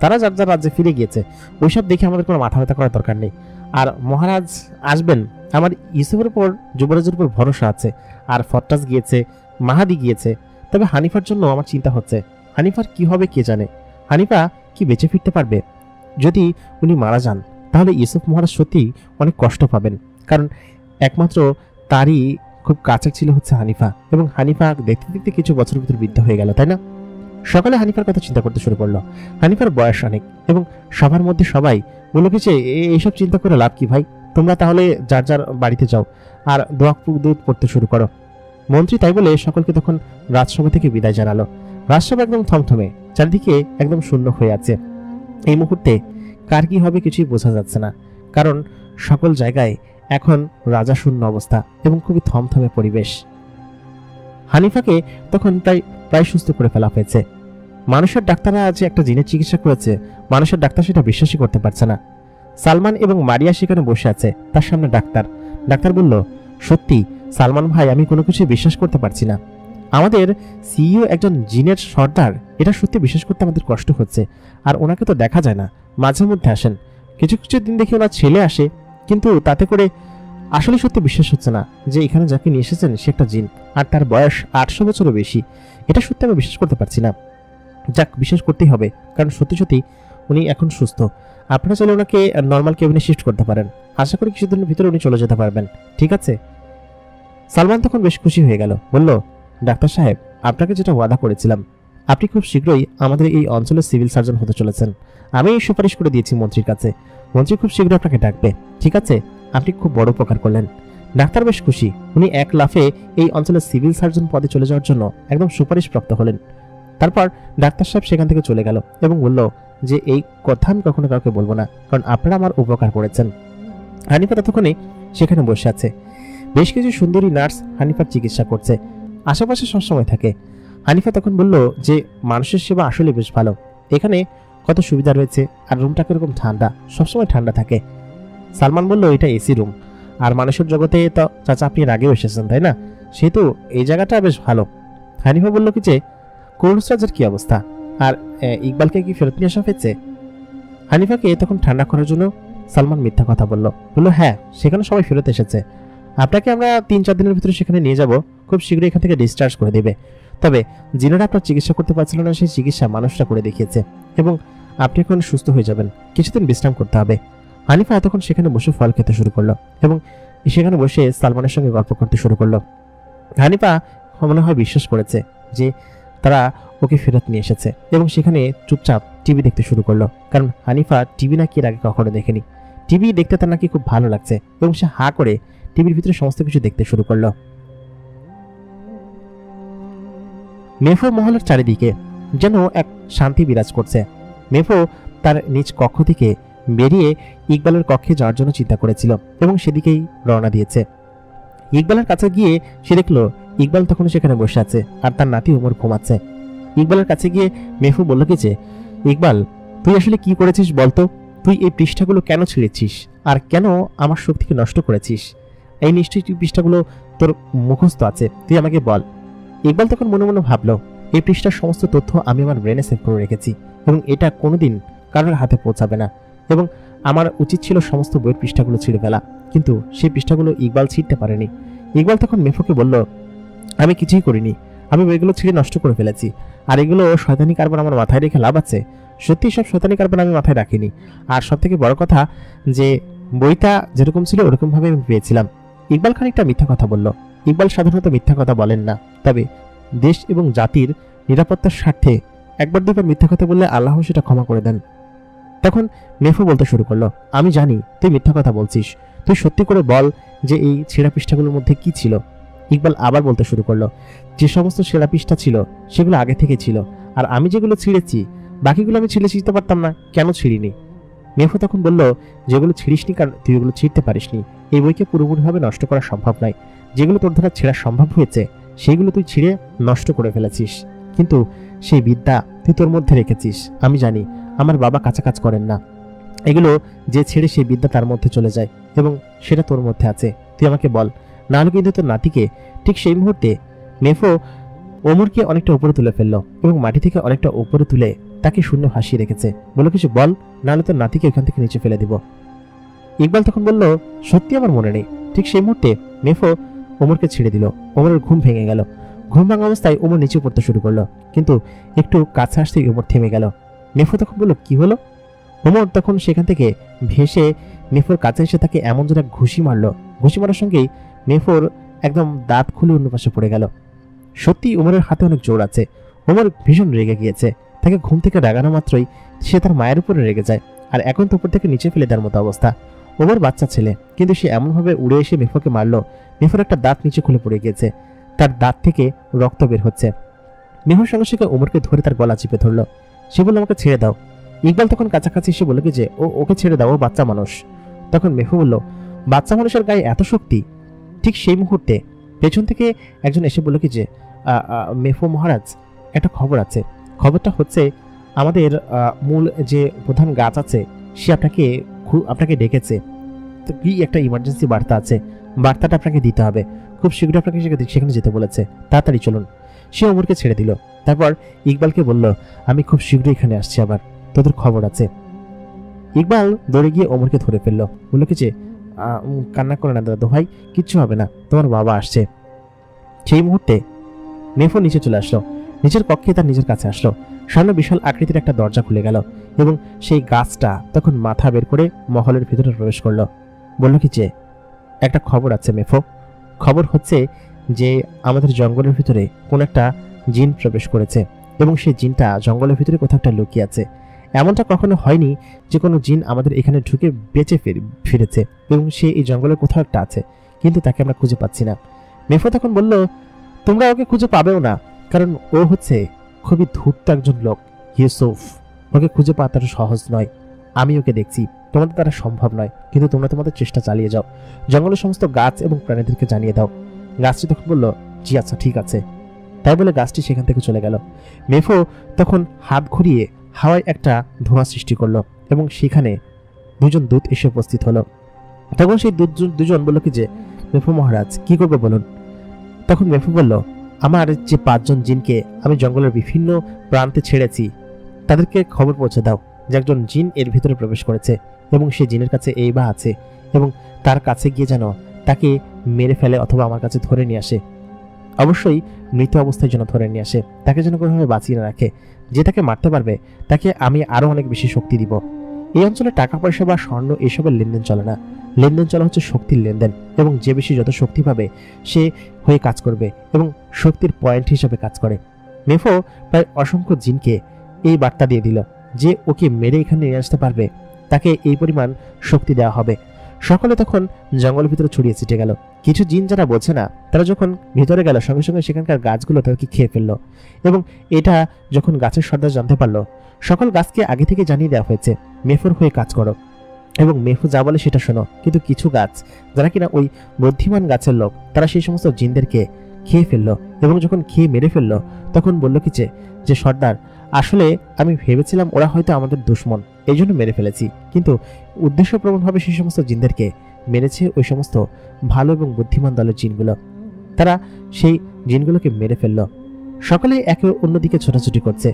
[SPEAKER 1] তারা যার যার রাজ্যে ফিরে গিয়েছে, ওইসব দেখে আমাদের কোনো মাথা ব্যথা করার দরকার নেই। আর মহারাজ আসবেন, আমার ইউসুফের উপর, যুবরাজের উপর ভরসা আছে। আর ফটাস গিয়েছে, মাহাদি গিয়েছে, তবে হানিফার জন্য আমার চিন্তা হচ্ছে। হানিফার কি হবে কে জানে, হানিফা কি বেঁচে ফিরতে পারবে? যদি উনি মারা যান তাহলে ইউসুফ মহারাজ সত্যিই অনেক কষ্ট পাবেন, কারণ একমাত্র তারই খুব কাছে ছিল হচ্ছে হানিফা, এবং হানিফা দেখতে দেখতে কিছু বছরের ভিতর বৃদ্ধ হয়ে গেল, তাই না? সকালে হানিফার কথা চিন্তা করতে শুরু করলো। হানিফার বয়স অনেক, এবং সবার মধ্যে সবাই বলে কিছু এইসব চিন্তা করে লাভ কি ভাই, তোমরা তাহলে যার যার বাড়িতে যাও আর দোয়া দুধ পড়তে শুরু করো। মন্ত্রী তাই বলে সকলকে তখন রাজসভা থেকে বিদায় জানালো। রাজসভা একদম থমথমে, চারিদিকে একদম শূন্য হয়ে আছে। এই মুহূর্তে কার কি হবে কিছুই বোঝা যাচ্ছে না, কারণ সকল জায়গায় এখন রাজা শূন্য অবস্থা এবং খুবই থমথমে পরিবেশ। হানিফাকে তখন প্রায় সুস্থ করে ফেলা হয়েছে। মানুষের ডাক্তাররা আজ একটা জিনের চিকিৎসা করেছে, মানুষের ডাক্তার সেটা বিশ্বাসই করতে পারছে না। সালমান এবং মারিয়া সেখানে বসে আছে, তার সামনে ডাক্তার বলল, সত্যি সালমান ভাই, আমি কোনো কিছু বিশ্বাস করতে পারছি না। আমাদের সিইও একজন জিনের সর্দার, এটা সত্যি বিশ্বাস করতে আমাদের কষ্ট হচ্ছে। আর ওনাকে তো দেখা যায় না, মাঝে মধ্যে আসেন, কিছু কিছু দিন দেখি ওনার ছেলে আসে, কিন্তু তাতে করে আসলে সত্যি বিশ্বাস হচ্ছে না যে এখানে যাকে নিয়ে এসেছেন সে একটা জিন, আর তার বয়স 800 বছরও বেশি। এটা সত্যি আমি বিশ্বাস করতে পারছি না। যাক, বিশ্বাস করতেই হবে, কারণ সত্যি সত্যি উনি এখন সুস্থ। আপনারা চাইলে ওনাকে নর্মাল কেবিনে শিফট করতে পারেন। আশা করি কিছুদিনের ভিতরে উনি চলে যেতে পারবেন, ঠিক আছে? সালমান তখন বেশ খুশি হয়ে গেল, বলল, ডাক্তার সাহেব, আপনাকে যেটা ওয়াদা করেছিলাম, আপনি খুব শীঘ্রই আমাদের এই অঞ্চলের সিভিল সার্জন হতে চলেছেন। আমি এই সুপারিশ করে দিয়েছি মন্ত্রীর কাছে। মন্ত্রী খুব শীঘ্রই আপনাকে ডাকবে, ঠিক আছে? আপনি খুব বড় উপকার করলেন। ডাক্তার বেশ খুশি। উনি এক লাফে এই অঞ্চলের সিভিল সার্জন পদে চলে যাওয়ার জন্য একদম সুপারিশপ্রাপ্ত হলেন। তারপর ডাক্তার সাহেব সেখান থেকে চলে গেল এবং বলল যে এই কথা আমি কখনো কাউকে বলবো না, কারণ আপনারা আমার উপকার করেছেন। হানিফা ততক্ষণে সেখানে বসে আছে। বেশ কিছু সুন্দরী নার্স হানিফার চিকিৎসা করছে, আশেপাশে সবসময় থাকে। হানিফা তখন বলল যে মানুষের সেবা আসলে বেশ ভালো, এখানে কত সুবিধা রয়েছে, আর রুমটা কিরকম ঠান্ডা, সবসময় ঠান্ডা থাকে। সালমান বলল, এটা এসি রুম, আর মানুষের জগতে তো চাচা আপনি এর আগেও এসেছেন তাই না, সেহেতু এই জায়গাটা বেশ ভালো। হানিফা বলল কি যে কোর্সরাজের কি অবস্থা, আর ইকবালকে কি ফেরত নিয়ে আসা হয়েছে? হানিফাকে তখন ঠান্ডা করার জন্য সালমান মিথ্যা কথা বলল, হ্যাঁ সেখানে সবাই ফেরত এসেছে, আপনাকে আমরা 3-4 দিনের ভিতরে সেখানে নিয়ে যাব, খুব শীঘ্রই এখান থেকে ডিসচার্জ করে দেবে। তবে যিনারা আপনার চিকিৎসা করতে পারছিল না সেই চিকিৎসা মানুষরা করে দেখিয়েছে, এবং আপনি এখন সুস্থ হয়ে যাবেন, কিছুদিন বিশ্রাম করতে হবে। হানিফা এতক্ষণ সেখানে বসে ফল খেতে শুরু করলো এবং সেখানে বসে সালমানের সঙ্গে গল্প করতে শুরু করলো। হানিফা মনে হয় বিশ্বাস করেছে যে তারা ওকে ফেরত নিয়ে এসেছে এবং সেখানে চুপচাপ টিভি দেখতে শুরু করলো, কারণ হানিফা টিভি নাকি এর আগে কখনো দেখেনি। টিভি দেখতে তার নাকি খুব ভালো লাগছে এবং সে হা করে টিভির ভিতরে সমস্ত কিছু দেখতে শুরু করলো। মেফো মহলের চারিদিকে যেন এক শান্তি বিরাজ করছে। মেফো তার নিজ কক্ষ থেকে বেরিয়ে ইকবালের কক্ষে যাওয়ার জন্য চিন্তা করেছিল এবং সেদিকেই রওনা দিয়েছে। ইকবালের কাছে গিয়ে সে দেখলো ইকবাল তখন সেখানে বসে আছে আর তার নাতি ওমর ঘুমাচ্ছে। ইকবালের কাছে গিয়ে মেফু বলল কি যে, ইকবাল, তুই আসলে কি করেছিস বলতো? তুই এই পৃষ্ঠাগুলো কেন ছিঁড়েছিস আর কেন আমার শক্তিকে নষ্ট করেছিস? এই নিশ্চয়ই পৃষ্ঠাগুলো তোর মুখস্থ আছে, তুই আমাকে বল। ইকবাল তখন মনে মনে ভাবলো, এই পৃষ্ঠার সমস্ত তথ্য আমি আমার ব্রেনে সেভ করে রেখেছি এবং এটা কোনোদিন কারোর হাতে পৌঁছাবে না, এবং আমার উচিত ছিল সমস্ত বইয়ের পৃষ্ঠাগুলো ছিঁড়ে ফেলা, কিন্তু সেই পৃষ্ঠাগুলো ইকবাল ছিঁড়তে পারেনি। ইকবাল তখন মেফুকে বলল, আমি কিছুই করিনি, আমি বইগুলো ছিঁড়ে নষ্ট করে ফেলেছি, আর এগুলো শয়তানি কারবার আমার মাথায় রেখে লাভ আছে? সত্যি সব শয়তানি কারবার আমি মাথায় রাখিনি, আর সব থেকে বড় কথা যে বইটা যেরকম ছিল ওরকম ভাবে আমি পেয়েছিলাম। ইকবাল খানিকটা মিথ্যা কথা বলল। ইকবাল সাধারণত মিথ্যা কথা বলেন না, তবে দেশ এবং জাতির নিরাপত্তার স্বার্থে একবার দুবার মিথ্যা কথা বললে আল্লাহ সেটা ক্ষমা করে দেন। তখন মেফু বলতে শুরু করলো, আমি জানি তুই মিথ্যা কথা বলছিস, তুই সত্যি করে বল যে এই ছেঁড়া পৃষ্ঠাগুলোর মধ্যে কি ছিল। ইকবাল আবার বলতে শুরু করলো, যে সমস্ত ছেঁড়া পৃষ্ঠা ছিল সেগুলো আগে থেকে ছিল, আর আমি যেগুলো ছিঁড়েছি বাকিগুলো আমি ছিঁড়তে পারতাম না, কেন ছিঁড়িনি? মেফু তখন বলল, যেগুলো ছিঁড়িসনি কারণ তুই ওগুলো ছিঁড়তে পারিসনি, এই বইকে পুরোপুরিভাবে নষ্ট করা সম্ভব নয়। যেগুলো তোর দ্বারা ছেঁড়া সম্ভব হয়েছে সেইগুলো তুই ছিঁড়ে নষ্ট করে ফেলেছিস, কিন্তু সেই বিদ্যা তুই তোর মধ্যে রেখেছিস। আমি জানি আমার বাবা কাঁচা কাজ করেন না, এগুলো যে ছেড়ে সেই বিদ্যা তার মধ্যে চলে যায় এবং সেটা তোর মধ্যে আছে, তুই আমাকে বল, না হলে কিন্তু তোর নাতিকে। ঠিক সেই মুহূর্তে মেফো ওমরকে অনেকটা উপরে তুলে ফেললো এবং মাটি থেকে অনেকটা উপরে তুলে তাকে শূন্য ভাসিয়ে রেখেছে। বলো কিছু বল, না হলে তোর নাতিকে ওখান থেকে নিচে ফেলে দিব। ইকবাল তখন বলল, সত্যি আমার মনে নেই। ঠিক সেই মুহূর্তে মেফো ওমরকে ছেড়ে দিল। ওমরের ঘুম ভেঙে গেল। ঘুম ভাঙা অবস্থায় ওমর নিচে পড়তে শুরু করলো, কিন্তু একটু কাছে আসতেই ওমর থেমে গেল। মেফো তখন বলল, কি হলো? ওমর তখন সেখান থেকে ভেসে মেফোর কাছে এসে তাকে এমন যেন ঘুষি মারলো। ঘুষি মারার সঙ্গেই মেফোর একদম দাঁত খুলে অন্য পাশে পড়ে গেল। সত্যি ওমরের হাতে অনেক জোর আছে। ওমর ভীষণ রেগে গিয়েছে। তাকে ঘুম থেকে ডাগানো মাত্রই সে তার মায়ের উপরে রেগে যায়, আর এখন তো উপর থেকে নিচে ফেলে দেওয়ার মতো অবস্থা। ওমর বাচ্চা ছেলে, কিন্তু সে এমনভাবে উড়ে এসে মেফোকে মারলো, মেফোর একটা দাঁত নিচে খুলে পড়ে গিয়েছে, তার দাঁত থেকে রক্ত বের হচ্ছে। মেফোর সঙ্গে সঙ্গে ওমরকে ধরে তার গলা চিপে ধরলো। সে বলল, আমাকে ছেড়ে দাও। ইকবাল তখন কাছাকাছি এসে বলল কি যে, ওকে ছেড়ে দাও, ও বাচ্চা মানুষ। তখন মেফো বলল, বাচ্চা মানুষের গায়ে এত শক্তি? ঠিক সেই মুহূর্তে পেছন থেকে একজন এসে বলল কি যে, মেফো মহারাজ, একটা খবর আছে। খবরটা হচ্ছে আমাদের মূল যে প্রধান গাছ আছে সে আপনাকে ডেকেছে, তো কি একটা ইমার্জেন্সি বার্তা আছে, বার্তাটা আপনাকে দিতে হবে, খুব শীঘ্রই আপনাকে সেখানে যেতে বলেছে, তাড়াতাড়ি চলুন। সে ওমরকে ছেড়ে দিল। তারপর ইকবালকে বলল, আমি খুব শীঘ্রই এখানে আসছি, আবার তোদের খবর আছে। ইকবাল দৌড়ে গিয়ে ওমরকে ধরে ফেললো, বলল কি যে, কান্না করে না দাদা ভাই, কিচ্ছু হবে না, তোমার বাবা আসছে। সেই মুহূর্তে মেফো নিচে চলে আসলো। নিজের কক্ষে তার নিজের কাছে আসলো। সামনে বিশাল আকৃতির একটা দরজা খুলে গেল এবং সেই গাছটা তখন মাথা বের করে মহলের ভিতরে প্রবেশ করলো। বলল কি যে, একটা খবর আছে মেফো। খবর হচ্ছে যে আমাদের জঙ্গলের ভিতরে কোন একটা জিন প্রবেশ করেছে এবং সেই জিনটা জঙ্গলের ভিতরে কোথাও একটা লুকিয়ে আছে। এমনটা কখনো হয়নি যে কোনো জিন আমাদের এখানে ঢুকে বেঁচে ফিরেছে এবং সে এই জঙ্গলের কোথাও একটা আছে, কিন্তু তাকে আমরা খুঁজে পাচ্ছি না। মেফো তখন বলল, তোমরা ওকে খুঁজে পাবেও না, কারণ ও হচ্ছে খুবই ধূর্ত একজন লোক, ইউসুফ। ওকে খুঁজে পাওয়া তার সহজ নয়। আমি ওকে দেখছি, তোমাদের দ্বারা সম্ভব নয়, কিন্তু তোমরা তোমাদের চেষ্টা চালিয়ে যাও। জঙ্গলের সমস্ত গাছ এবং প্রাণীদেরকে জানিয়ে দাও। গাছটি তখন বলল, জি আচ্ছা ঠিক আছে। তাই বলে গাছটি সেখান থেকে চলে গেল। মেফো তখন হাত ঘুরিয়ে হাওয়ায় একটা ধোঁয়া সৃষ্টি করলো এবং সেখানে দুজন দূত এসে উপস্থিত হলো। তখন সেই দুজন বলল কি যে, মেফো মহারাজ কি করবে বলুন। তখন মেফো বলল, আমার যে 5 জন জিনকে আমি জঙ্গলের বিভিন্ন প্রান্তে ছেড়েছি তাদেরকে খবর পৌঁছে দাও যে একজন জিন এর ভিতরে প্রবেশ করেছে এবং সে জিনের কাছে এই বা আছে, এবং তার কাছে গিয়ে যেন তাকে মেরে ফেলে অথবা আমার কাছে ধরে নিয়ে আসে। অবশ্যই মৃত অবস্থায় যেন ধরে নিয়ে আসে, তাকে যেন কোনোভাবে বাঁচিয়ে না রাখে। যে তাকে মারতে পারবে তাকে আমি আরো অনেক বেশি শক্তি দিব। এই অঞ্চলে টাকা পয়সা বা স্বর্ণ এসবের লেনদেন চলে না, লেনদেন চলা হচ্ছে শক্তির লেনদেন, এবং যে বেশি যত শক্তি পাবে সে হয়ে কাজ করবে এবং শক্তির পয়েন্ট হিসেবে কাজ করে। মেফো প্রায় অসংখ্য জিনকে এই বার্তা দিয়ে দিল যে ওকে মেরে এখানে নিয়ে আসতে পারবে তাকে এই পরিমাণ শক্তি দেওয়া হবে। সকলে তখন জঙ্গলের ভিতরে ছড়িয়ে ছিটে গেল। কিছু জিন যারা বোঝে না তারা যখন ভিতরে গেল সঙ্গে সঙ্গে সেখানকার গাছগুলো তাদেরকে খেয়ে ফেললো, এবং এটা যখন গাছের সর্দার জানতে পারলো, সকল গাছকে আগে থেকে জানিয়ে দেওয়া হয়েছে মেফোর হয়ে কাজ করো এবং মেফো যা বলে সেটা শোনো। কিন্তু কিছু গাছ যারা কিনা ওই বুদ্ধিমান গাছের লোক, তারা সেই সমস্ত জিনদেরকে খেয়ে ফেললো এবং যখন খেয়ে মেরে ফেললো তখন বললো কি যে সর্দার, আসলে আমি ভেবেছিলাম ওরা হয়তো আমাদের দুশ্মন, এই জন্য মেরে ফেলেছি, কিন্তু উদ্দেশ্যপ্রবণভাবে সেই সমস্ত জিনদেরকে মেরেছে ওই সমস্ত ভালো এবং বুদ্ধিমান দলের জিনগুলো। তারা সেই জিনগুলোকে মেরে ফেললো। সকলে একে অন্যদিকে ছোটাছুটি করছে,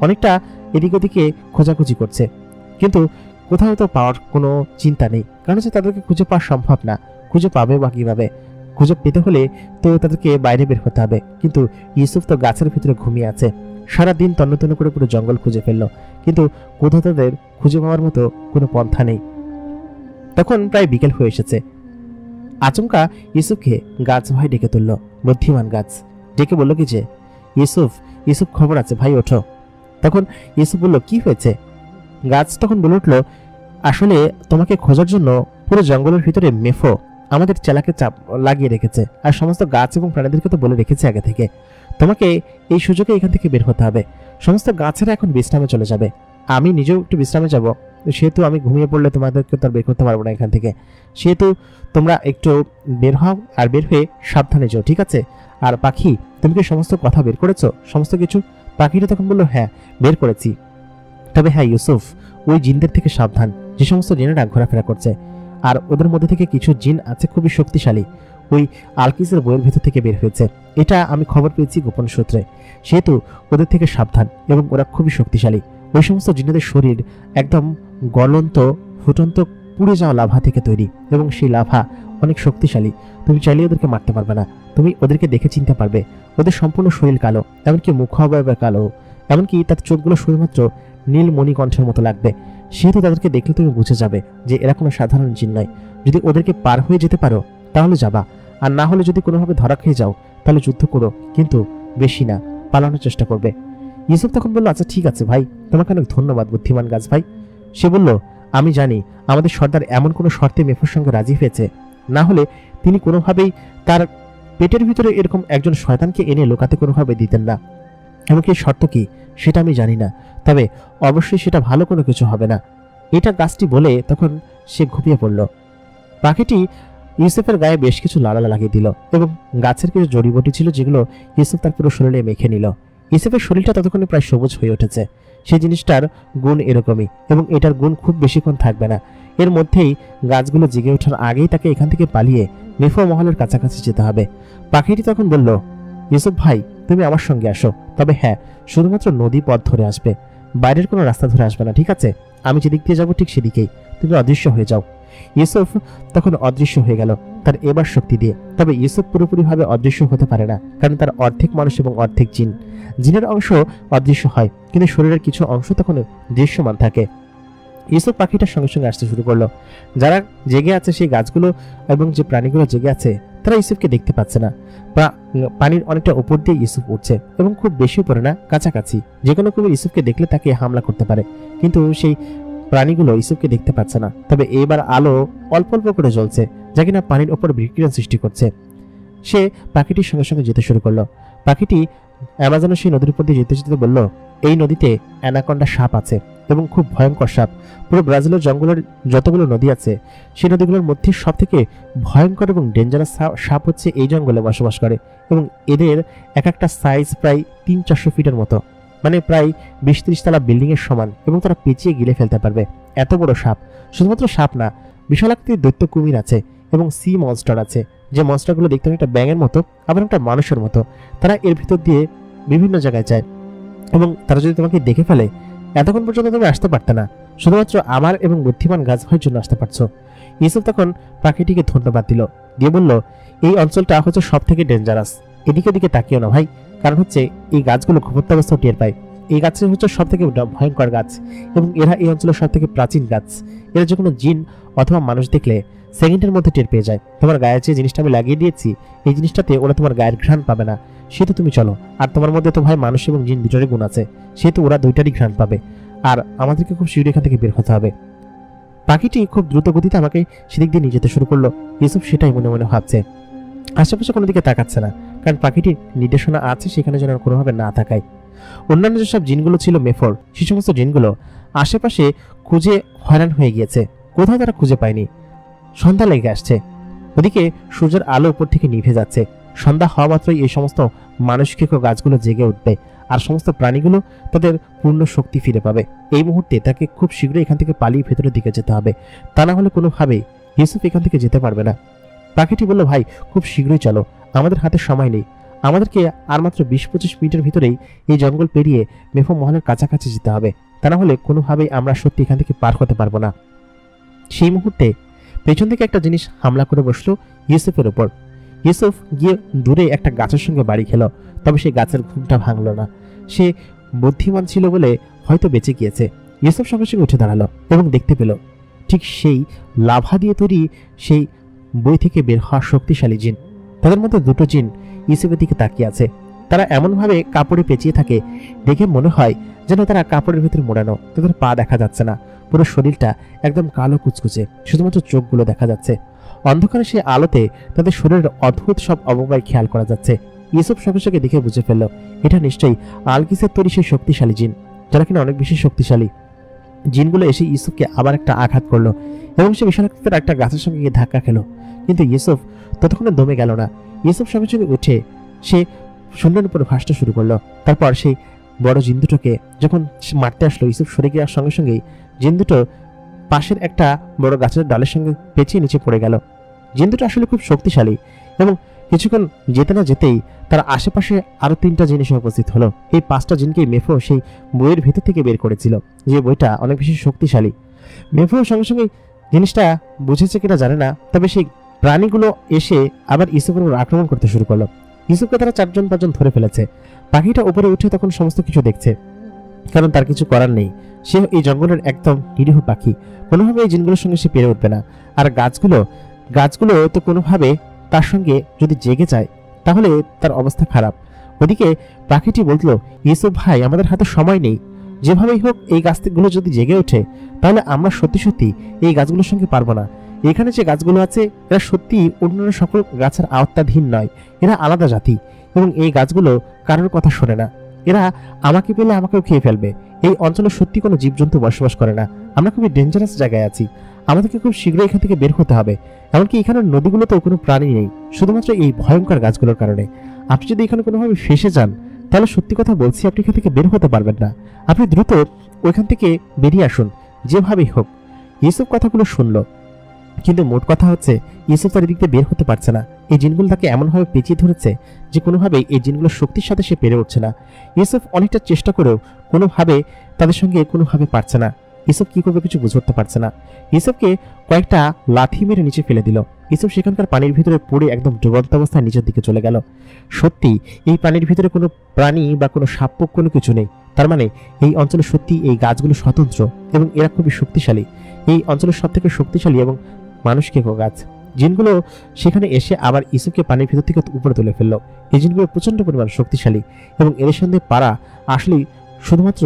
[SPEAKER 1] অনেকটা এদিক ওদিকে খোঁজাখুঁজি করছে, কিন্তু কোথাও তো পাওয়ার কোনো চিন্তা নেই, কারণ হচ্ছে তাদেরকে খুঁজে পাওয়া সম্ভব না। খুঁজে পাবে বা কিভাবে? খুঁজে পেতে হলে তো তাদেরকে বাইরে বের হতে হবে, কিন্তু ইউসুফ তো গাছের ভিতরে ঘুমিয়ে আছে। সারাদিন তন্ন করে পুরো জঙ্গল খুঁজে ফেললো, কিন্তু কোথাও তাদের খুঁজে পাওয়ার মতো কোনো পন্থা নেই। তখন প্রায় বিকেল হয়ে এসেছে। আচমকা ইউসুফকে গাছ ভাই ডেকে তুলল, বুদ্ধিমান গাছ ডেকে বলল কি যে, ইউসুফ ইউসুফ খবর আছে ভাই, ওঠো। তখন ইউসুফ বলল, কি হয়েছে? গাছ তখন বলে উঠল, আসলে তোমাকে খোঁজার জন্য পুরো জঙ্গলের ভিতরে মেফো আমাদের চেলাকে চাপ লাগিয়ে রেখেছে, আর সমস্ত গাছ এবং প্রাণীদেরকে তো বলে রেখেছে আগে থেকে তোমাকে এই সুযোগে এখান থেকে বের হতে হবে। সমস্ত গাছেরা এখন বিশ্রামে চলে যাবে, আমি নিজেও একটু বিশ্রামে যাব, সেহেতু আমি ঘুমিয়ে পড়লে তোমাদেরকে তো আর বের করতে পারবো না এখান থেকে, সেহেতু তোমরা একটু বের হও, আর বের হয়ে সাবধানে যাও, ঠিক আছে? আর পাখি, তুমি কি সমস্ত কথা বের করেছো, সমস্ত কিছু? পাখিটা তখন বললো, হ্যাঁ বের করেছি, তবে হ্যাঁ ইউসুফ, ওই জিনদের থেকে সাবধান, যে সমস্ত জিনেরা ঘোরাফেরা করছে, আর ওদের মধ্যে থেকে কিছু জিন আছে খুবই শক্তিশালী, ওই আলকিসের বইয়ের ভেতর থেকে বের হয়েছে, এটা আমি খবর পেয়েছি গোপন সূত্রে, সেহেতু ওদের থেকে সাবধান, এবং ওরা খুবই শক্তিশালী। ওই সমস্ত জিনেদের শরীর একদম গলন্ত ফুটন্ত পুড়ে যাওয়া লাভা থেকে তৈরি, এবং সেই লাভা অনেক শক্তিশালী, তুমি চাইলে ওদেরকে মারতে পারবে না, তুমি ওদেরকে দেখে চিনতে পারবে। ওদের সম্পূর্ণ শরীর কালো, এমনকি মুখ অবয়ব কালো, এমনকি তার চোখগুলো শুধুমাত্র নীল মণিকণ্ঠের মতো লাগবে, সেহেতু তাদেরকে দেখলে তুমি বুঝে যাবে যে এরা কোনো সাধারণ জিন নয়। যদি ওদেরকে পার হয়ে যেতে পারো তাহলে যাবা, আর না হলে যদি কোনোভাবে ধরা খেয়ে যাও তাহলে যুদ্ধ করো, কিন্তু বেশি না, পালানোর চেষ্টা করবে। ইউসুফ তখন বলল, আচ্ছা ঠিক আছে ভাই, তোমাকে অনেক ধন্যবাদ বুদ্ধিমান গাছ ভাই। সে বলল, আমি জানি আমাদের সর্দার এমন কোনো শর্তে মেফোর সঙ্গে রাজি হয়েছে, না হলে তিনি কোনোভাবেই তার পেটের ভিতরে এরকম একজন শয়তানকে এনে লোকাতে কোনোভাবে দিতেন না। এমনকি শর্ত কি সেটা আমি জানি না, তবে অবশ্যই সেটা ভালো কোনো কিছু হবে না। এটা গাছটি বলে তখন সে ঘুমিয়ে পড়ল। পাখিটি ইউসুফের গায়ে বেশ কিছু লালা লাগিয়ে দিল, এবং গাছের কিছু জড়িবটি ছিল যেগুলো ইউসুফ তার পুরো শরীরে মেখে নিল। ইউসুফের শরীরটা ততক্ষণে প্রায় সবুজ হয়ে উঠেছে। সেই জিনিসটার গুণ এরকমই, এবং এটার গুণ খুব বেশিক্ষণ থাকবে না, এর মধ্যেই গাছগুলো জেগে ওঠার আগেই তাকে এখান থেকে পালিয়ে মেফো মহলের কাছাকাছি যেতে হবে। পাখিটি তখন বলল, ইউসুফ ভাই তুমি আমার সঙ্গে আসো, তবে হ্যাঁ শুধুমাত্র নদী পথ ধরে আসবে, বাইরের কোনো রাস্তা ধরে আসবে না, ঠিক আছে? আমি যেদিক দিয়ে যাবো ঠিক সেদিকেই তুমি অদৃশ্য হয়ে যাও। ইউসুফ তখন অদৃশ্য হয়ে গেল তার এবার শক্তি দিয়ে। তবে ইউসুফ পুরোপুরিভাবে অদৃশ্য হতে পারে না, কারণ তার অর্ধেক মানুষ এবং অর্ধেক জিন। জিনের অংশ অদৃশ্য হয়, কিন্তু শরীরের কিছু অংশ তখন দৃশ্যমান থাকে। ইউসুফ পাখিটার সঙ্গে সঙ্গে আসতে শুরু করলো। যারা জেগে আছে সেই গাছগুলো এবং যে প্রাণীগুলো জেগে আছে তারা ইউসুফকে দেখতে পাচ্ছে না। পানির অনেকটা উপর দিয়ে ইউসুফ উঠছে এবং খুব বেশি উপরে না, কাছাকাছি। যে কোনো কুমির ইউসুফকে দেখলে তাকে হামলা করতে পারে, কিন্তু সেই প্রাণীগুলো ইউসুফকে দেখতে পাচ্ছে না। তবে এবার আলো অল্প অল্প করে জ্বলছে, যা কিনা পানির ওপর বিকিরণ সৃষ্টি করছে। সে পাখিটির সঙ্গে সঙ্গে যেতে শুরু করলো। পাখিটি অ্যামাজনের সেই নদীর উপর দিয়ে যেতে যেতে বলল, এই নদীতে অ্যানাকন্ডা সাপ আছে এবং খুব ভয়ঙ্কর সাপ। পুরো ব্রাজিলের জঙ্গলের যতগুলো নদী আছে সেই নদীগুলোর মধ্যে সব থেকে ভয়ঙ্কর এবং ডেঞ্জারাস সাপ হচ্ছে এই জঙ্গলে বসবাস করে, এবং এদের এক একটা সাইজ প্রায় 300-400 ফিটের মতো, মানে প্রায় 20-30 তলা বিল্ডিং এর সমান, এবং তারা পেঁচিয়ে গিলে ফেলতে পারবে এত বড় সাপ। শুধুমাত্র সাপ না, বিশাল আকৃতির দৈত্য কুমির আছে এবং সি মনস্টার আছে, যে মনস্টারগুলো দেখতে একটা ব্যাঙের মতো আবার একটা মানুষের মতো। তারা এর ভিতর দিয়ে বিভিন্ন জায়গায় যায়, এবং তারা যদি তোমাকে দেখে ফেলে, এতক্ষণ পর্যন্ত তুমি আসতে পারতে না, শুধুমাত্র আমার এবং বুদ্ধিমান গাছ ভাইয়ের জন্য আসতে পারছো। ইউসুফ তখন পাখিটিকে ধন্যবাদ দিল, দিয়ে বলল, এই অঞ্চলটা হচ্ছে সব থেকে ডেঞ্জারাস। এদিকে দিকে তাকিও না ভাই, কারণ হচ্ছে এই গাছগুলো ঘুমত্তাবস্থাও টের পায়। এই গাছের হচ্ছে সব থেকে ভয়ঙ্কর গাছ, এবং এরা এই অঞ্চলের সব থেকে প্রাচীন গাছ। এরা যে কোনো জিন অথবা মানুষ দেখলে সেকেন্ডের মধ্যে টের পেয়ে যায়। তোমার গায়ে যে জিনিসটা আমি লাগিয়ে দিয়েছি, এই জিনিসটাতে ওরা তোমার গায়ের ঘ্রাণ পাবে না, সেহেতু তুমি চলো। আর তোমার মধ্যে তো ভাই মানুষ এবং জিন দুটোরই গুণ আছে, সেহেতু ওরা দুইটারই ঘ্রাণ পাবে। আর আমাদেরকে খুব শীঘ্রই এখান থেকে বের হতে হবে। পাখিটি খুব দ্রুত গতিতে আমাকে সেদিক দিয়ে নিয়ে যেতে শুরু করলো। ইউসুফ সেটাই মনে মনে ভাবছে, আশেপাশে কোনো দিকে তাকাচ্ছে না, কারণ পাখিটির নির্দেশনা আছে সেখানে যেন কোনোভাবে না তাকায়। অন্যান্য যেসব জিনগুলো ছিল মেফর, সেই সমস্ত জিনগুলো আশেপাশে খুঁজে হয়রান হয়ে গিয়েছে, কোথাও তারা খুঁজে পায়নি। সন্ধ্যা লেগে আসছে, ওদিকে সূর্যের আলো উপর থেকে নিভে যাচ্ছে। সন্ধ্যা হওয়া মাত্রই এই সমস্ত মানুষকে গাছগুলো জেগে উঠবে, আর সমস্ত প্রাণীগুলো তাদের পূর্ণ শক্তি ফিরে পাবে। এই মুহূর্তে তাকে খুব শীঘ্রই এখান থেকে পালিয়ে ভেতরের দিকে যেতে হবে, তা না হলে কোনোভাবেই ইউসুফ এখান থেকে যেতে পারবে না। পাখিটি বলল, ভাই খুব শীঘ্রই চলো, আমাদের হাতে সময় নেই। আমাদেরকে আর মাত্র 20-25 মিনিটের ভিতরেই এই জঙ্গল পেরিয়ে মেফো মহলের কাছাকাছি যেতে হবে, তা না হলে কোনোভাবেই আমরা সত্যি এখান থেকে পার হতে পারবো না। সেই মুহূর্তে পেছন থেকে একটা জিনিস হামলা করে বসলো ইউসুফের উপর। ইউসুফ গিয়ে দূরে একটা গাছের সঙ্গে বাড়ি খেল, তবে সেই গাছের ঘুমটা ভাঙল না। সে বুদ্ধিমান ছিল বলে হয়তো বেঁচে গিয়েছে। ইউসুফ সঙ্গে সঙ্গে উঠে দাঁড়ালো এবং দেখতে পেল ঠিক সেই লাভা দিয়ে তৈরি সেই বই থেকে বের হওয়া শক্তিশালী জিন। তাদের মধ্যে দুটো জিন ইউসুফের দিকে তাকিয়ে আছে। তারা এমনভাবে কাপড়ে পেঁচিয়ে থাকে, দেখে মনে হয় যেন তারা কাপড়ের ভিতরে মোড়ানো। তাদের পা দেখা যাচ্ছে না, পুরো শরীরটা একদম কালো কুচকুচে, শুধুমাত্র চোখগুলো দেখা যাচ্ছে। অন্ধকারে সেই আলোতে তাদের শরীরের অদ্ভুত সব অবয়ব খেয়াল করা যাচ্ছে। ইউসুফ সঙ্গে সঙ্গে দেখে বুঝে ফেলল, এটা নিশ্চয়ই আলকিসের তৈরি সেই শক্তিশালী জিন, যারা কিনা অনেক বেশি শক্তিশালী। জিনগুলো এসে ইউসুফকে আবার একটা আঘাত করলো এবং সে বিশাল একটা গাছের সঙ্গে গিয়ে ধাক্কা খেলো, কিন্তু ইউসুফ ততক্ষণে দমে গেল না। ইউসুফ সঙ্গে সঙ্গে উঠে সে শূন্যের উপর ভাসতে শুরু করলো। তারপর সেই বড় জিন দুটোকে যখন মারতে আসলো, ইউসুফ সরে গিয়ে সঙ্গে সঙ্গেই জিন দুটো পাশের একটা বড় গাছের ডালের সঙ্গে পেঁচিয়ে নিচে পড়ে গেল। জিন দুটো আসলে খুব শক্তিশালী, এবং কিছুক্ষণ যেতে না যেতেই তার আশেপাশে আরো 3টা জিনিস উপস্থিত হলো। এই 5টা জিনকে মেফো সেই বইয়ের ভেতর থেকে বের করেছিল, যে বইটা অনেক বেশি শক্তিশালী। মেফো সঙ্গে সঙ্গে জিনিসটা বুঝেছে কিনা জানে না, তবে সেই প্রাণীগুলো এসে আবার ইউসুফের উপর আক্রমণ করতে শুরু করলো। ইউসুফকে তারা 4-5জন ধরে ফেলেছে। পাখিটা উপরে উঠে তখন সমস্ত কিছু দেখছে, কারণ তার কিছু করার নেই। সে এই জঙ্গলের একদম নিরীহ পাখি, কোনোভাবে এই জিনগুলোর সঙ্গে সে পেরে উঠবে না। আর গাছগুলো তো কোনোভাবে তার সঙ্গে যদি জেগে যায় তাহলে তার অবস্থা খারাপ। ওদিকে পাখিটি বলল, ইউসুফ ভাই আমাদের হাতে সময় নেই, যেভাবেই হোক এই গাছগুলো যদি জেগে ওঠে তাহলে আমরা সত্যি সত্যি এই গাছগুলোর সঙ্গে পারবো না। এখানে যে গাছগুলো আছে এরা সত্যি অন্যান্য সকল গাছের আওতাধীন নয়, এরা আলাদা জাতি, এবং এই গাছগুলো কারোর কথা শোনে না। এরা আমাকে পেলে আমাকেও খেয়ে ফেলবে। এই অঞ্চলে সত্যি কোনো জীবজন্তু বসবাস করে না। আমরা খুবই ডেঞ্জারাস জায়গায় আছি, আমাদেরকে খুব শীঘ্রই এখান থেকে বের হতে হবে। এমনকি এখানের নদীগুলোতেও কোনো প্রাণী নেই, শুধুমাত্র এই ভয়ঙ্কর গাছগুলোর কারণে। আপনি যদি এখানে কোনোভাবে ফেসে যান তাহলে সত্যি কথা বলছি আপনি এখান থেকে বের হতে পারবেন না। আপনি দ্রুত ওইখান থেকে বেরিয়ে আসুন, যেভাবেই হোক। ইউসুফ কথাগুলো শুনলো, কিন্তু মোট কথা হচ্ছে ইউসুফ তার দিক দিয়ে বের হতে পারছে না। এই জিনগুলো তাকে এমনভাবে পেঁচিয়ে ধরেছে যে কোনোভাবেই এই জিনগুলোর শক্তির সাথে সে পেরে উঠছে না। ইউসুফ অনেকটা চেষ্টা করেও কোনোভাবে তাদের সঙ্গে কোনোভাবে পারছে না। ইউসুফ কি করবে কিছু বুঝে উঠতে পারছে না। ইউসুফকে কয়েকটা লাথি মেরে নিচে ফেলে দিল। ইউসুফ সেখানকার পানির ভিতরে পড়ে একদম ডুবন্ত অবস্থায় নিচের দিকে চলে গেল। সত্যি এই পানির ভিতরে কোনো প্রাণী বা কোনো সাপ কোনো কিছু নেই। তার মানে এই অঞ্চলে সত্যি এই গাছগুলো স্বতন্ত্র এবং এরা খুবই শক্তিশালী। এই অঞ্চলের সব থেকে শক্তিশালী এবং মানুষকে গাছ। জিনগুলো সেখানে এসে আবার ইউসুফকে পানির ভিতর থেকে উপরে তুলে ফেললো। এই জিনগুলো প্রচন্ড পরিমাণ শক্তিশালী এবং এদের সঙ্গে পারা আসলেই শুধুমাত্র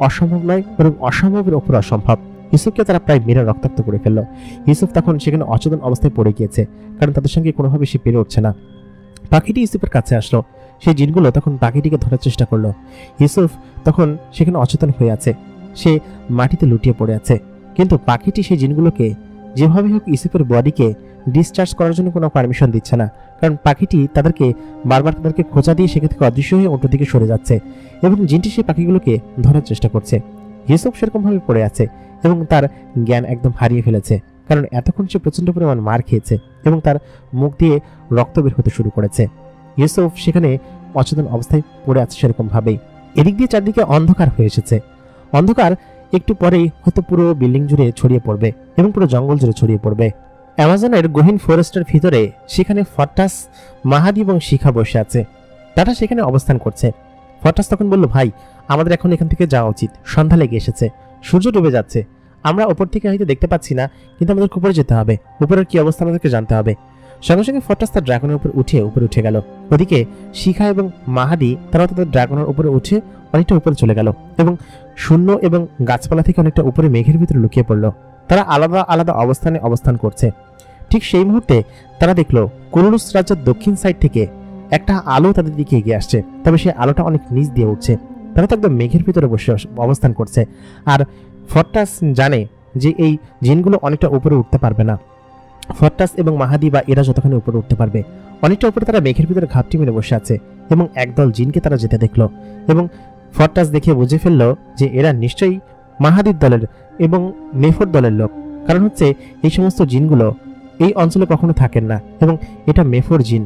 [SPEAKER 1] অসম্ভব নয়, বরং অসম্ভবের ওপর অসম্ভব। ইউসুফকে তারা প্রায় মেরে রক্তাক্ত করে ফেললো। ইউসুফ তখন সেখানে অচেতন অবস্থায় পড়ে গিয়েছে, কারণ তাদের সঙ্গে কোনোভাবে সে পেরে উঠছে না। পাখিটি ইউসুফের কাছে আসলো। সেই জিনগুলো তখন পাখিটিকে ধরার চেষ্টা করলো। ইউসুফ তখন সেখানে অচেতন হয়ে আছে, সে মাটিতে লুটিয়ে পড়ে আছে। কিন্তু পাখিটি সেই জিনগুলোকে যেভাবে হোক ইউসুফের বডিকে ডিসচার্জ করার জন্য কোনো পারমিশন দিচ্ছে না, কারণ পাখিটি তাদেরকে বারবার তাদেরকে খোঁচা দিয়ে সেখান থেকে অদৃশ্য হয়ে উল্টো দিকে সরে যাচ্ছে এবং জিনটি সেই পাখিগুলোকে ধরার চেষ্টা করছে। ইউসুফ সেরকমভাবে পড়ে আছে এবং তার জ্ঞান একদম হারিয়ে ফেলেছে, কারণ এতক্ষণ সে প্রচণ্ড পরিমাণ মার খেয়েছে এবং তার মুখ দিয়ে রক্ত বের হতে শুরু করেছে। ইউসুফ সেখানে অচেতন অবস্থায় পড়ে আছে সেরকমভাবেই। এদিক দিয়ে চারদিকে অন্ধকার হয়ে এসেছে। অন্ধকার একটু পরেই হয়তো পুরো বিল্ডিং জুড়ে ছড়িয়ে পড়বে এবং পুরো জঙ্গল জুড়ে ছড়িয়ে পড়বে। অ্যামাজনের গহীন ফরেস্টের ভিতরে সেখানে ফরটাস, মাহাদি এবং শিখা বসে আছে। তারা সেখানে অবস্থান করছে। ফরটাস তখন বলল, ভাই আমাদের এখন এখান থেকে যাওয়া উচিত, সন্ধ্যা লেগে এসেছে, সূর্য ডুবে যাচ্ছে। আমরা ওপর থেকে হয়তো দেখতে পাচ্ছি না, কিন্তু আমাদেরকে উপরে যেতে হবে, উপরের কি অবস্থা আমাদেরকে জানতে হবে। সঙ্গে সঙ্গে ফরটাস তার ড্রাগনের উপর উঠে গেল। ওদিকে শিখা এবং মাহাদি তারা তাদের ড্রাগনের উপরে উঠে অনেকটা উপরে চলে গেল এবং শূন্য এবং গাছপালা থেকে অনেকটা উপরে মেঘের ভিতরে লুকিয়ে পড়ল। তারা আলাদা আলাদা অবস্থানে অবস্থান করছে। ঠিক সেই মুহূর্তে তারা দেখলো কুরুলুস রাজ্যের দক্ষিণ সাইড থেকে একটা আলো তাদের দিকে এগিয়ে আসছে, তবে সেই আলোটা অনেক নিচ দিয়ে উঠছে। তারা তো একদম মেঘের ভিতরে বসে অবস্থান করছে। আর ফরটাস জানে যে এই জিনগুলো অনেকটা উপরে উঠতে পারবে না। ফরটাস এবং মাহাদি বা এরা যতখানি উপরে উঠতে পারবে, অনেকটা উপরে তারা মেঘের ভিতরে ঘাপটি মেরে বসে আছে এবং একদল জিনকে তারা যেতে দেখলো এবং ফরটাস দেখে বুঝে ফেললো যে এরা নিশ্চয়ই মাহাদির দলের এবং মেফর দলের লোক, কারণ হচ্ছে এই সমস্ত জিনগুলো এই অঞ্চলে কখনো থাকেন না এবং এটা মেফর জিন।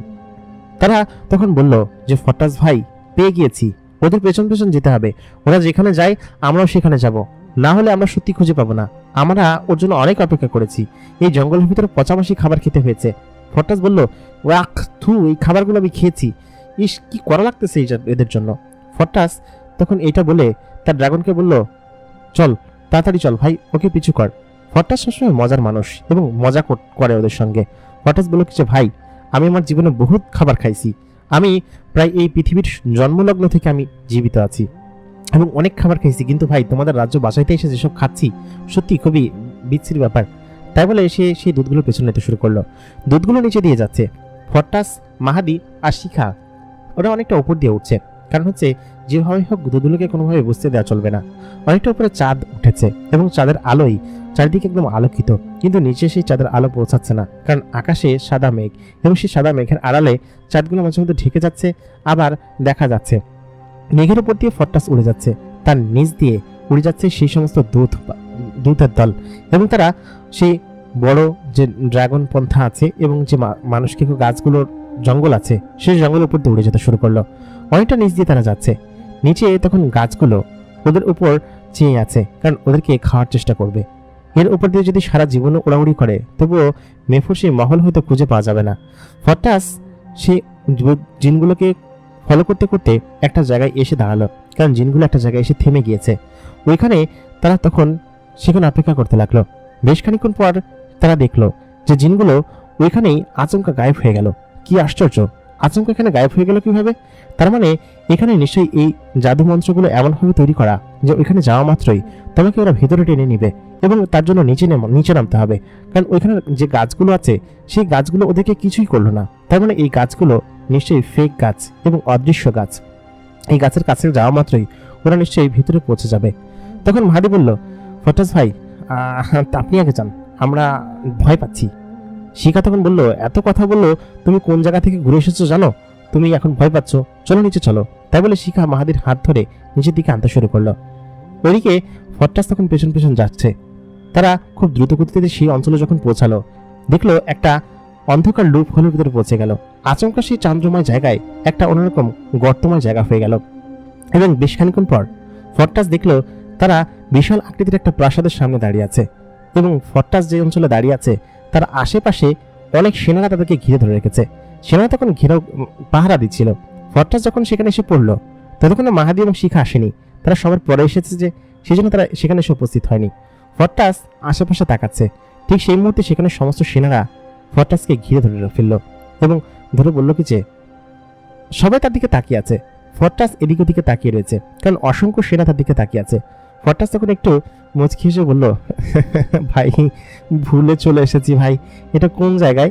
[SPEAKER 1] তারা তখন বলল যে ফরটাস ভাই, পেয়ে গিয়েছি, ওদের পেছন পেছন যেতে হবে, ওরা যেখানে যায় আমরাও সেখানে যাব, না হলে আমরা সত্যি খুঁজে পাবো না। আমরা ওর জন্য অনেক অপেক্ষা করেছি, এই জঙ্গলের ভিতরে পচামাসি খাবার খেতে হয়েছে। ফরটাস বলল, ওয়াক থু, এই খাবারগুলো আমি খেয়েছি, ইস কি করা লাগতেছে এদের জন্য। ফরটাস তখন এটা বলে তার ড্রাগনকে বলল, চল তাড়াতাড়ি চল ভাই, ওকে পিছু কর। ফরটাস সবসময় মজার মানুষ এবং মজা করে ওদের সঙ্গে। ফরটাস বলল কিছু, ভাই আমি আমার জীবনে বহুত খাবার খাইছি, আমি প্রায় এই পৃথিবীর জন্মলগ্ন থেকে আমি জীবিত আছি এবং অনেক খাবার খাইছি, কিন্তু ভাই তোমাদের রাজ্য বাঁচাইতে এসে যেসব খাচ্ছি সত্যি খুবই বিচ্ছিরি ব্যাপার। তাই বলে এসে সেই দুধগুলো পেছনে নিতে শুরু করলো। দুধগুলো নিচে দিয়ে যাচ্ছে। ফরটাস, মাহাদি আর শিখা ওরা অনেকটা উপর দিয়ে উঠছে, কারণ হচ্ছে যেভাবে হোক দুধগুলোকে কোনোভাবে বুঝতে দেওয়া চলবে না। অনেকটা উপরে চাঁদ উঠেছে এবং চাঁদের আলোয় চারিদিকে একদম আলোকিত, কিন্তু নিচে সেই চাঁদের আলো পৌঁছাচ্ছে না, কারণ আকাশে সাদা মেঘ এবং সেই সাদা মেঘের আড়ালে চাঁদগুলো মাঝে মধ্যে ঢেকে যাচ্ছে, আবার দেখা যাচ্ছে। মেঘের উপর দিয়ে ফরটাস উড়ে যাচ্ছে, তার নিচ দিয়ে উড়ে যাচ্ছে সেই সমস্ত দূতের দল এবং তারা সেই বড় যে ড্রাগন পন্থা আছে এবং যে মানুষকে গাছগুলোর জঙ্গল আছে সেই জঙ্গলের উপর দিয়ে উড়ে যেতে শুরু করলো। অনেকটা নিচ দিয়ে তারা যাচ্ছে। নিচে তখন গাছগুলো ওদের উপর চেয়ে আছে, কারণ ওদেরকে খাওয়ার চেষ্টা করবে। এর উপর দিয়ে যদি সারা জীবন উড়াউড়ি করে তবুও মেফর সেই মহল হয়তো খুঁজে পাওয়া যাবে না। ফরটাস সে জিনগুলোকে ফলো করতে করতে একটা জায়গায় এসে দাঁড়ালো, কারণ জিনগুলো একটা জায়গায় এসে থেমে গিয়েছে। ওইখানে তারা তখন সেখানে অপেক্ষা করতে লাগলো। বেশ খানিক্ষণ পর তারা দেখলো যে জিনগুলো ওইখানেই আচমকা গায়েব হয়ে গেল। কি আশ্চর্য, আচমকা এখানে গায়েব হয়ে গেল কিভাবে? তার মানে এখানে নিশ্চয়ই এই জাদু মন্ত্রগুলো এমনভাবে তৈরি করা যে ওইখানে যাওয়া মাত্রই তোমাকে ওরা ভেতরে টেনে নিবে এবং তার জন্য নিচে নামতে হবে, কারণ ওইখানে যে গাছগুলো আছে সেই গাছগুলো ওদেরকে কিছুই করলো না। তার মানে এই গাছগুলো নিশ্চয়ই ফেক গাছ এবং অদৃশ্য গাছ। এই গাছের কাছে যাওয়া মাত্রই ওরা নিশ্চয়ই ভিতরে পৌঁছে যাবে। তখন মাহাদি বলল, ফরটাস ভাই আপনি আগে যান, আমরা ভয় পাচ্ছি। শিখা তখন বলল, এত কথা বললো, তুমি কোন জায়গা থেকে ঘুরে এসেছো জানো? তুমি এখন ভয় পাচ্ছ, চলো নিচে চলো। তাই বলে শিখা মাহাদির হাত ধরে নিচের দিকে আনতে শুরু করলো। ওইদিকে ফরটাস তখন পেছন পেছন যাচ্ছে। তারা খুব দ্রুত গতিতে সেই অঞ্চলে যখন পৌঁছালো, দেখলো একটা অন্ধকার লুপ হোলের ভিতরে পৌঁছে গেল। আচমকা সেই চান্দ্রময় জায়গায় একটা অন্যরকম গর্তময় জায়গা হয়ে গেল এবং বেশ খানিক্ষণ পর ফরটাস দেখলো তারা বিশাল আকৃতির একটা প্রাসাদের সামনে দাঁড়িয়ে আছে এবং ফর্টাস যে অঞ্চলে দাঁড়িয়ে আছে তার আশেপাশে অনেক সেনারা তাদেরকে ঘিরে ধরে রেখেছে। সেনারা তখন ঘেরাও পাহারা দিচ্ছিল। ফর্টাস যখন সেখানে এসে পড়লো ততক্ষণে মাহাদি এবং শিখা আসেনি, তারা সবার পরে এসেছে যে সেজন্য তারা সেখানে এসে উপস্থিত হয়নি। ফর্টাস আশেপাশে তাকাচ্ছে, ঠিক সেই মুহূর্তে সেখানে সমস্ত সেনারা ফর্টাসকে ঘিরে ধরে ফেললো এবং ধরে বলল কি যে সবাই তার দিকে তাকিয়ে আছে। ফর্টাস এদিক ওদিকে তাকিয়ে রয়েছে, কারণ অসংখ্য সেনা তার দিকে তাকিয়ে আছে। ফর্টাস তখন একটু মুচকি হেসে বলল, ভাই ভুলে চলে এসেছি ভাই, এটা কোন জায়গায়?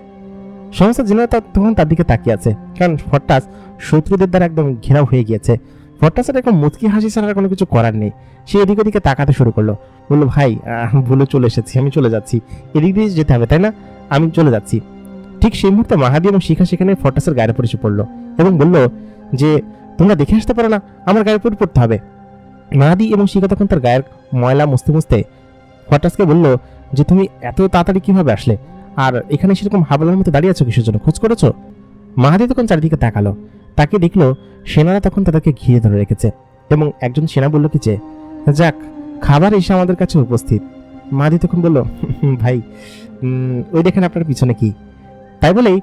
[SPEAKER 1] সমস্ত জেনারা তখন তার দিকে তাকিয়ে আছে, কারণ ফর্টাস শত্রুদের দ্বারা একদম ঘেরাও হয়ে গিয়েছে। ফর্টাসের এরকম মুচকি হাসি ছাড়া কোনো কিছু করার নেই। সে এদিক ওদিকে তাকাতে শুরু করলো, বললো ভাই ভুলে চলে এসেছি, আমি চলে যাচ্ছি, এদিক দিয়ে যেতে হবে তাই না, আমি চলে যাচ্ছি। ঠিক সেই মুহূর্তে মাহাদি এবং শিখা সেখানে ফর্টাসের গায়ের উপর এসে পড়লো এবং বলল যে তোমরা দেখে আসতে পারো না, আমার গায়ের উপর পড়তে হবে। মাহাদি এবং শিখা তখন তার গায়ের ময়লা মুছতে মুছতে ফর্টাসকে বলল যে তুমি এত তাড়াতাড়ি কিভাবে আসলে, আর এখানে সেরকম হাবলার মতো দাঁড়িয়ে আছো কিসের জন্য, খোঁজ করেছো? মাহাদি তখন চারিদিকে তাকালো, তাকে দেখলো সেনারা তখন তাদেরকে ঘিরে ধরে রেখেছে এবং একজন সেনা বলল কি যে যাক, খাবার এসে আমাদের কাছে উপস্থিত। মাহাদি তখন বলল, ভাই ওই দেখেন আপনার পিছনে কি। তাই বলেই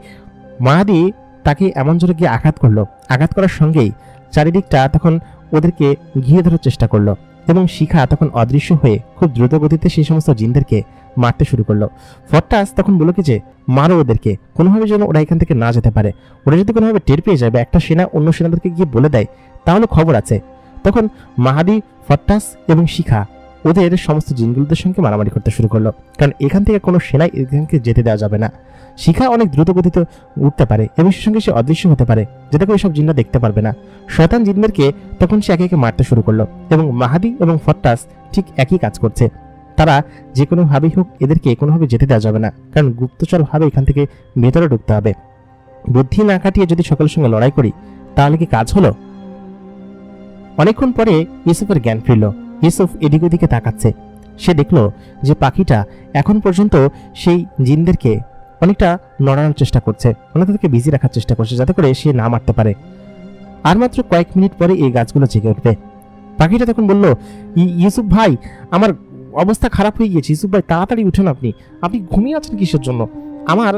[SPEAKER 1] মাহাদি তাকে এমন জোরে গিয়ে আঘাত করলো, আঘাত করার সঙ্গেই চারিদিকটা তখন ওদেরকে ঘিরে ধরার চেষ্টা করলো এবং শিখা তখন অদৃশ্য হয়ে খুব দ্রুত গতিতে সেই সমস্ত জিনদেরকে মারতে শুরু করলো। ফর্টাস তখন বলল কি যে মারো ওদেরকে, কোনোভাবে যেন ওরা এখান থেকে না যেতে পারে। ওরা যদি কোনোভাবে টের পেয়ে যায় বা একটা সেনা অন্য সেনাদেরকে গিয়ে বলে দেয় তাহলে খবর আছে। তখন মাহাদি, ফর্টাস এবং শিখা ওদের সমস্ত জিনগুলোদের সঙ্গে মারামারি করতে শুরু করলো, কারণ এখান থেকে কোনো সেনাই এখানকে যেতে দেওয়া যাবে না। শিখা অনেক দ্রুত গতিতে উঠতে পারে এবং সে সঙ্গে সে অদৃশ্য হতে পারে, যেটা করে সব জিনরা দেখতে পারবে না। শয়তান জিনদেরকে তখন সে একে একে মারতে শুরু করলো এবং মাহাদি এবং ফর্টাস ঠিক একই কাজ করছে। তারা যে কোনোভাবেই হোক এদেরকে কোনোভাবে যেতে দেওয়া যাবে না, কারণ গুপ্তচরভাবে এখান থেকে ভেতরে ঢুকতে হবে। বুদ্ধি না কাটিয়ে যদি সকলের সঙ্গে লড়াই করি তাহলে কি কাজ হলো? অনেকক্ষণ পরে ইউসুফের জ্ঞান ফিরল। ইউসুফ এদিক ওদিকে তাকাচ্ছে, সে দেখলো যে পাখিটা এখন পর্যন্ত সেই জিনদেরকে অনেকটা নড়ানোর চেষ্টা করছে, মানে তাদেরকে বিজি রাখার চেষ্টা করছে যাতে করে সে না মারতে পারে। আর মাত্র কয়েক মিনিট পরে এই গাছগুলো জেগে উঠবে। পাখিটা তখন বলল, ইউসুফ ভাই আমার অবস্থা খারাপ হয়ে গিয়েছে, ইউসুফ ভাই তাড়াতাড়ি উঠেন, আপনি ঘুমিয়ে আছেন কিসের জন্য? আমার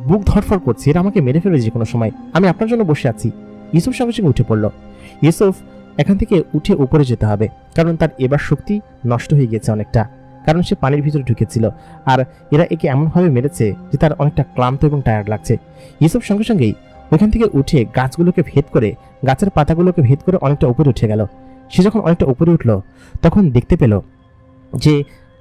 [SPEAKER 1] বুক ধরফর করছে, এরা আমাকে মেরে ফেলবে যে কোনো সময়, আমি আপনার জন্য বসে আছি। ইউসুফ সঙ্গে সঙ্গে উঠে পড়ল। ইউসুফ এখান থেকে উঠে উপরে যেতে হবে, কারণ তার এবার শক্তি নষ্ট হয়ে গেছে অনেকটা, কারণ সে পানির ভিতরে ঢুকেছিল আর এরা একে এমনভাবে মেরেছে যে তার অনেকটা ক্লান্ত এবং টায়ার্ড লাগছে। ইউসুফ সঙ্গে সঙ্গেই ওইখান থেকে উঠে গাছগুলোকে ভেদ করে, গাছের পাতাগুলোকে ভেদ করে অনেকটা উপরে উঠে গেল। সে যখন অনেকটা উপরে উঠল তখন দেখতে পেল যে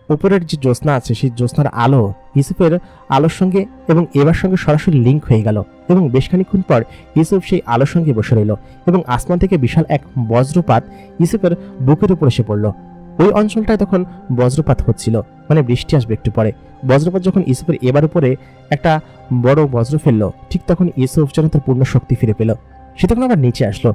[SPEAKER 1] উপরের যে জ্যোৎস্না আছে সেই জ্যোৎস্নার আলো ইউসুফের আলোর সঙ্গে এবং এবার সঙ্গে সরাসরি লিঙ্ক হয়ে গেল এবং বেশ খানিকক্ষণ পর ইউসুফ সেই আলোর সঙ্গে বসে রইল এবং আসমান থেকে বিশাল এক বজ্রপাত ইউসুফের বুকের উপর এসে পড়ল। ওই অঞ্চলটায় তখন বজ্রপাত হচ্ছিল, মানে বৃষ্টি আসবে একটু পরে। বজ্রপাত যখন ইউসুফের এবার উপরে একটা বড় বজ্র ফেললো, ঠিক তখন ইউসুফ যেন তার পূর্ণ শক্তি ফিরে পেল। সে তখন আবার নিচে আসলো।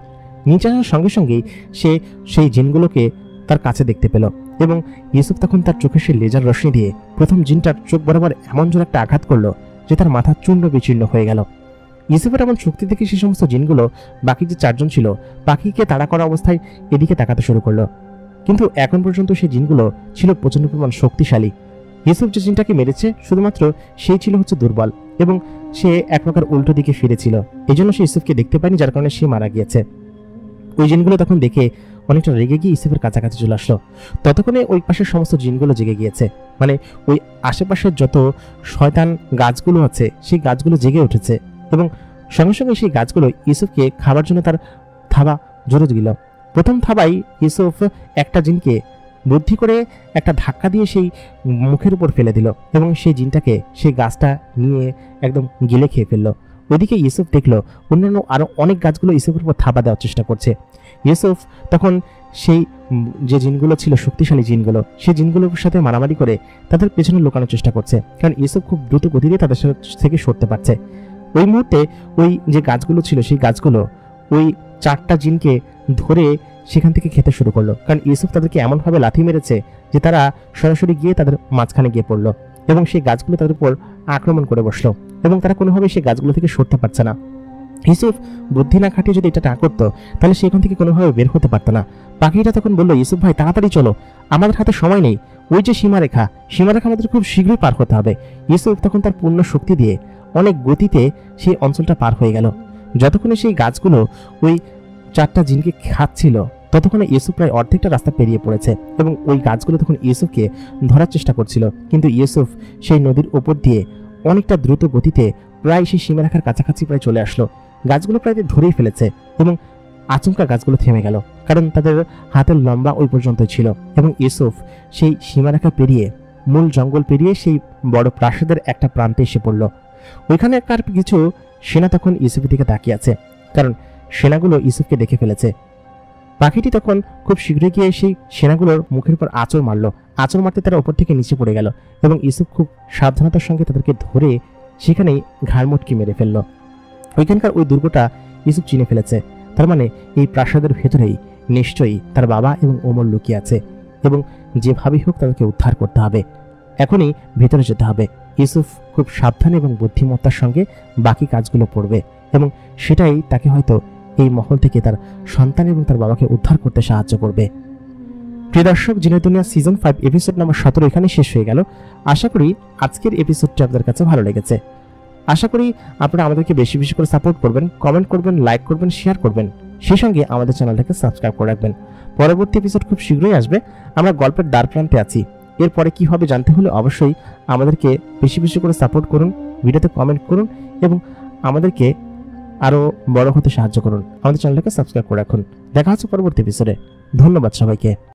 [SPEAKER 1] নিচে আসার সঙ্গে সঙ্গেই সে সেই জিনগুলোকে তার কাছে দেখতে পেল এবং ইউসুফ তখন তার চোখে সেই লেজার রশ্মি দিয়ে প্রথম জিনটার চোখ বরাবর এমন জোর একটা আঘাত করলো যে তার মাথা চূর্ণ বিচূর্ণ হয়ে গেল। ইউসুফের এমন শক্তি দেখে সেই সমস্ত জিনগুলো, বাকি যে চারজন ছিল, পাখিকে তাড়া করা অবস্থায় এদিকে তাকাতে শুরু করলো। কিন্তু এখন পর্যন্ত সেই জিনগুলো ছিল প্রচন্ড পরিমাণ শক্তিশালী। ইউসুফ যে জিনটাকে মেরেছে শুধুমাত্র সেই ছিল হচ্ছে দুর্বল এবং সে এক প্রকার উল্টো দিকে ফিরেছিল, এই জন্য সে ইউসুফকে দেখতে পায়নি, যার কারণে সে মারা গিয়েছে। ওই জিনগুলো তখন দেখে অনেকটা রেগে গিয়ে ইউসুফের কাছাকাছি চলে আসলো। ততক্ষণে ওই পাশের সমস্ত জিনগুলো জেগে গিয়েছে, মানে ওই আশেপাশের যত শয়তান গাছগুলো আছে সেই গাছগুলো জেগে উঠেছে এবং সঙ্গে সঙ্গে সেই গাছগুলো ইউসুফকে খাবার জন্য তার থাবা জোরে দিল। প্রথম থাবাই ইউসুফ একটা জিনকে বুদ্ধি করে একটা ধাক্কা দিয়ে সেই মুখের উপর ফেলে দিল এবং সেই জিনটাকে সেই গাছটা নিয়ে একদম গিলে খেয়ে ফেললো। ওইদিকে ইউসুফ দেখলো অন্যান্য আরো অনেক গাছগুলো ইউসুফের উপর থাবা দেওয়ার চেষ্টা করছে। ইউসুফ তখন সেই যে জিনগুলো ছিল শক্তিশালী জিনগুলো, সেই জিনগুলোর সাথে মারামারি করে তাদের পেছনে লুকানোর চেষ্টা করছে, কারণ ইউসুফ খুব দ্রুত গতিতে তাদের থেকে সরতে পারছে। ওই মুহূর্তে ওই যে গাছগুলো ছিল সেই গাছগুলো ওই চারটা জিনকে ধরে সেখান থেকে খেতে শুরু করলো, কারণ ইউসুফ তাদেরকে এমনভাবে লাথি মেরেছে যে তারা সরাসরি গিয়ে তাদের মাঝখানে গিয়ে পড়লো এবং সেই গাছগুলো তাদের উপর আক্রমণ করে বসলো এবং তারা কোনোভাবে সেই গাছগুলো থেকে সরতে পারছে না। ইউসুফ বুদ্ধি না খাটিয়ে যদি এটা না করতো তাহলে সে এখান থেকে কোনোভাবে বের হতে পারতো না। পাখিটা তখন বলল, ইউসুফ ভাই তাড়াতাড়ি চলো, আমাদের হাতে সময় নেই, ওই যে সীমারেখা আমাদের খুব শীঘ্রই পার হতে হবে। ইউসুফ তখন তার পূর্ণ শক্তি দিয়ে অনেক গতিতে সেই অঞ্চলটা পার হয়ে গেল। যতক্ষণে সেই গাছগুলো ওই 4টা জিনকে খাচ্ছিল ততক্ষণে ইউসুফ প্রায় অর্ধেকটা রাস্তা পেরিয়ে পড়েছে এবং ওই গাছগুলো তখন ইউসুফকে ধরার চেষ্টা করছিল, কিন্তু ইউসুফ সেই নদীর ওপর দিয়ে অনেকটা দ্রুত গতিতে প্রায় সেই সীমারেখার কাছাকাছি প্রায় চলে আসলো। গাছগুলো প্রায় ধরেই ফেলেছে এবং আচমকা গাছগুলো থেমে গেল, কারণ তাদের হাতের লম্বা ওই পর্যন্তই ছিল এবং ইউসুফ সেই সীমারেখা পেরিয়ে মূল জঙ্গল পেরিয়ে সেই বড় প্রাসাদের একটা প্রান্তে এসে পড়ল। ওইখানেকার কিছু সেনা তখন ইউসুফের দিকে তাকিয়ে আছে, কারণ সেনাগুলো ইউসুফকে দেখে ফেলেছে। পাখিটি তখন খুব শীঘ্রই গিয়ে সেই সেনাগুলোর মুখের উপর আঁচড় মারল। আঁচড় মারতে তারা ওপর থেকে নিচে পড়ে গেল এবং ইউসুফ খুব সাবধানতার সঙ্গে তাদেরকে ধরে সেখানেই ঘাড় মুটকি মেরে ফেলল। ওইখানকার ওই দুর্গটা ইউসুফ চিনে ফেলেছে, তার মানে এই প্রাসাদের ভেতরেই নিশ্চয়ই তার বাবা এবং ওমর লুকিয়ে আছে এবং যেভাবেই হোক তাদেরকে উদ্ধার করতে হবে। এখনই ভেতরে যেতে হবে। ইউসুফ খুব সাবধান এবং বুদ্ধিমত্তার সঙ্গে বাকি কাজগুলো করবে এবং সেটাই তাকে হয়তো এই মহল থেকে তার সন্তান এবং তার বাবাকে উদ্ধার করতে সাহায্য করবে। প্রিয় দর্শক, জিনের দুনিয়া সিজন 5 এপিসোড নম্বর 17 এখানে শেষ হয়ে গেল। আশা করি আজকের এপিসোডটি আপনাদের কাছে ভালো লেগেছে। আশা করি আপনারা আমাদেরকে বেশি বেশি করে সাপোর্ট করবেন, কমেন্ট করবেন, লাইক করবেন, শেয়ার করবেন, সেই সঙ্গে আমাদের চ্যানেলটাকে সাবস্ক্রাইব করে রাখবেন। পরবর্তী এপিসোড খুব শীঘ্রই আসবে। আমরা গল্পের দ্বার প্রান্তে আছি, এরপরে কি হবে জানতে হলে অবশ্যই আমাদেরকে বেশি বেশি করে সাপোর্ট করুন, ভিডিওতে কমেন্ট করুন এবং আমাদেরকে আরও বড় হতে সাহায্য করুন। আমাদের চ্যানেলটাকে সাবস্ক্রাইব করে রাখুন। দেখা হচ্ছে পরবর্তী এপিসোডে। ধন্যবাদ সবাইকে।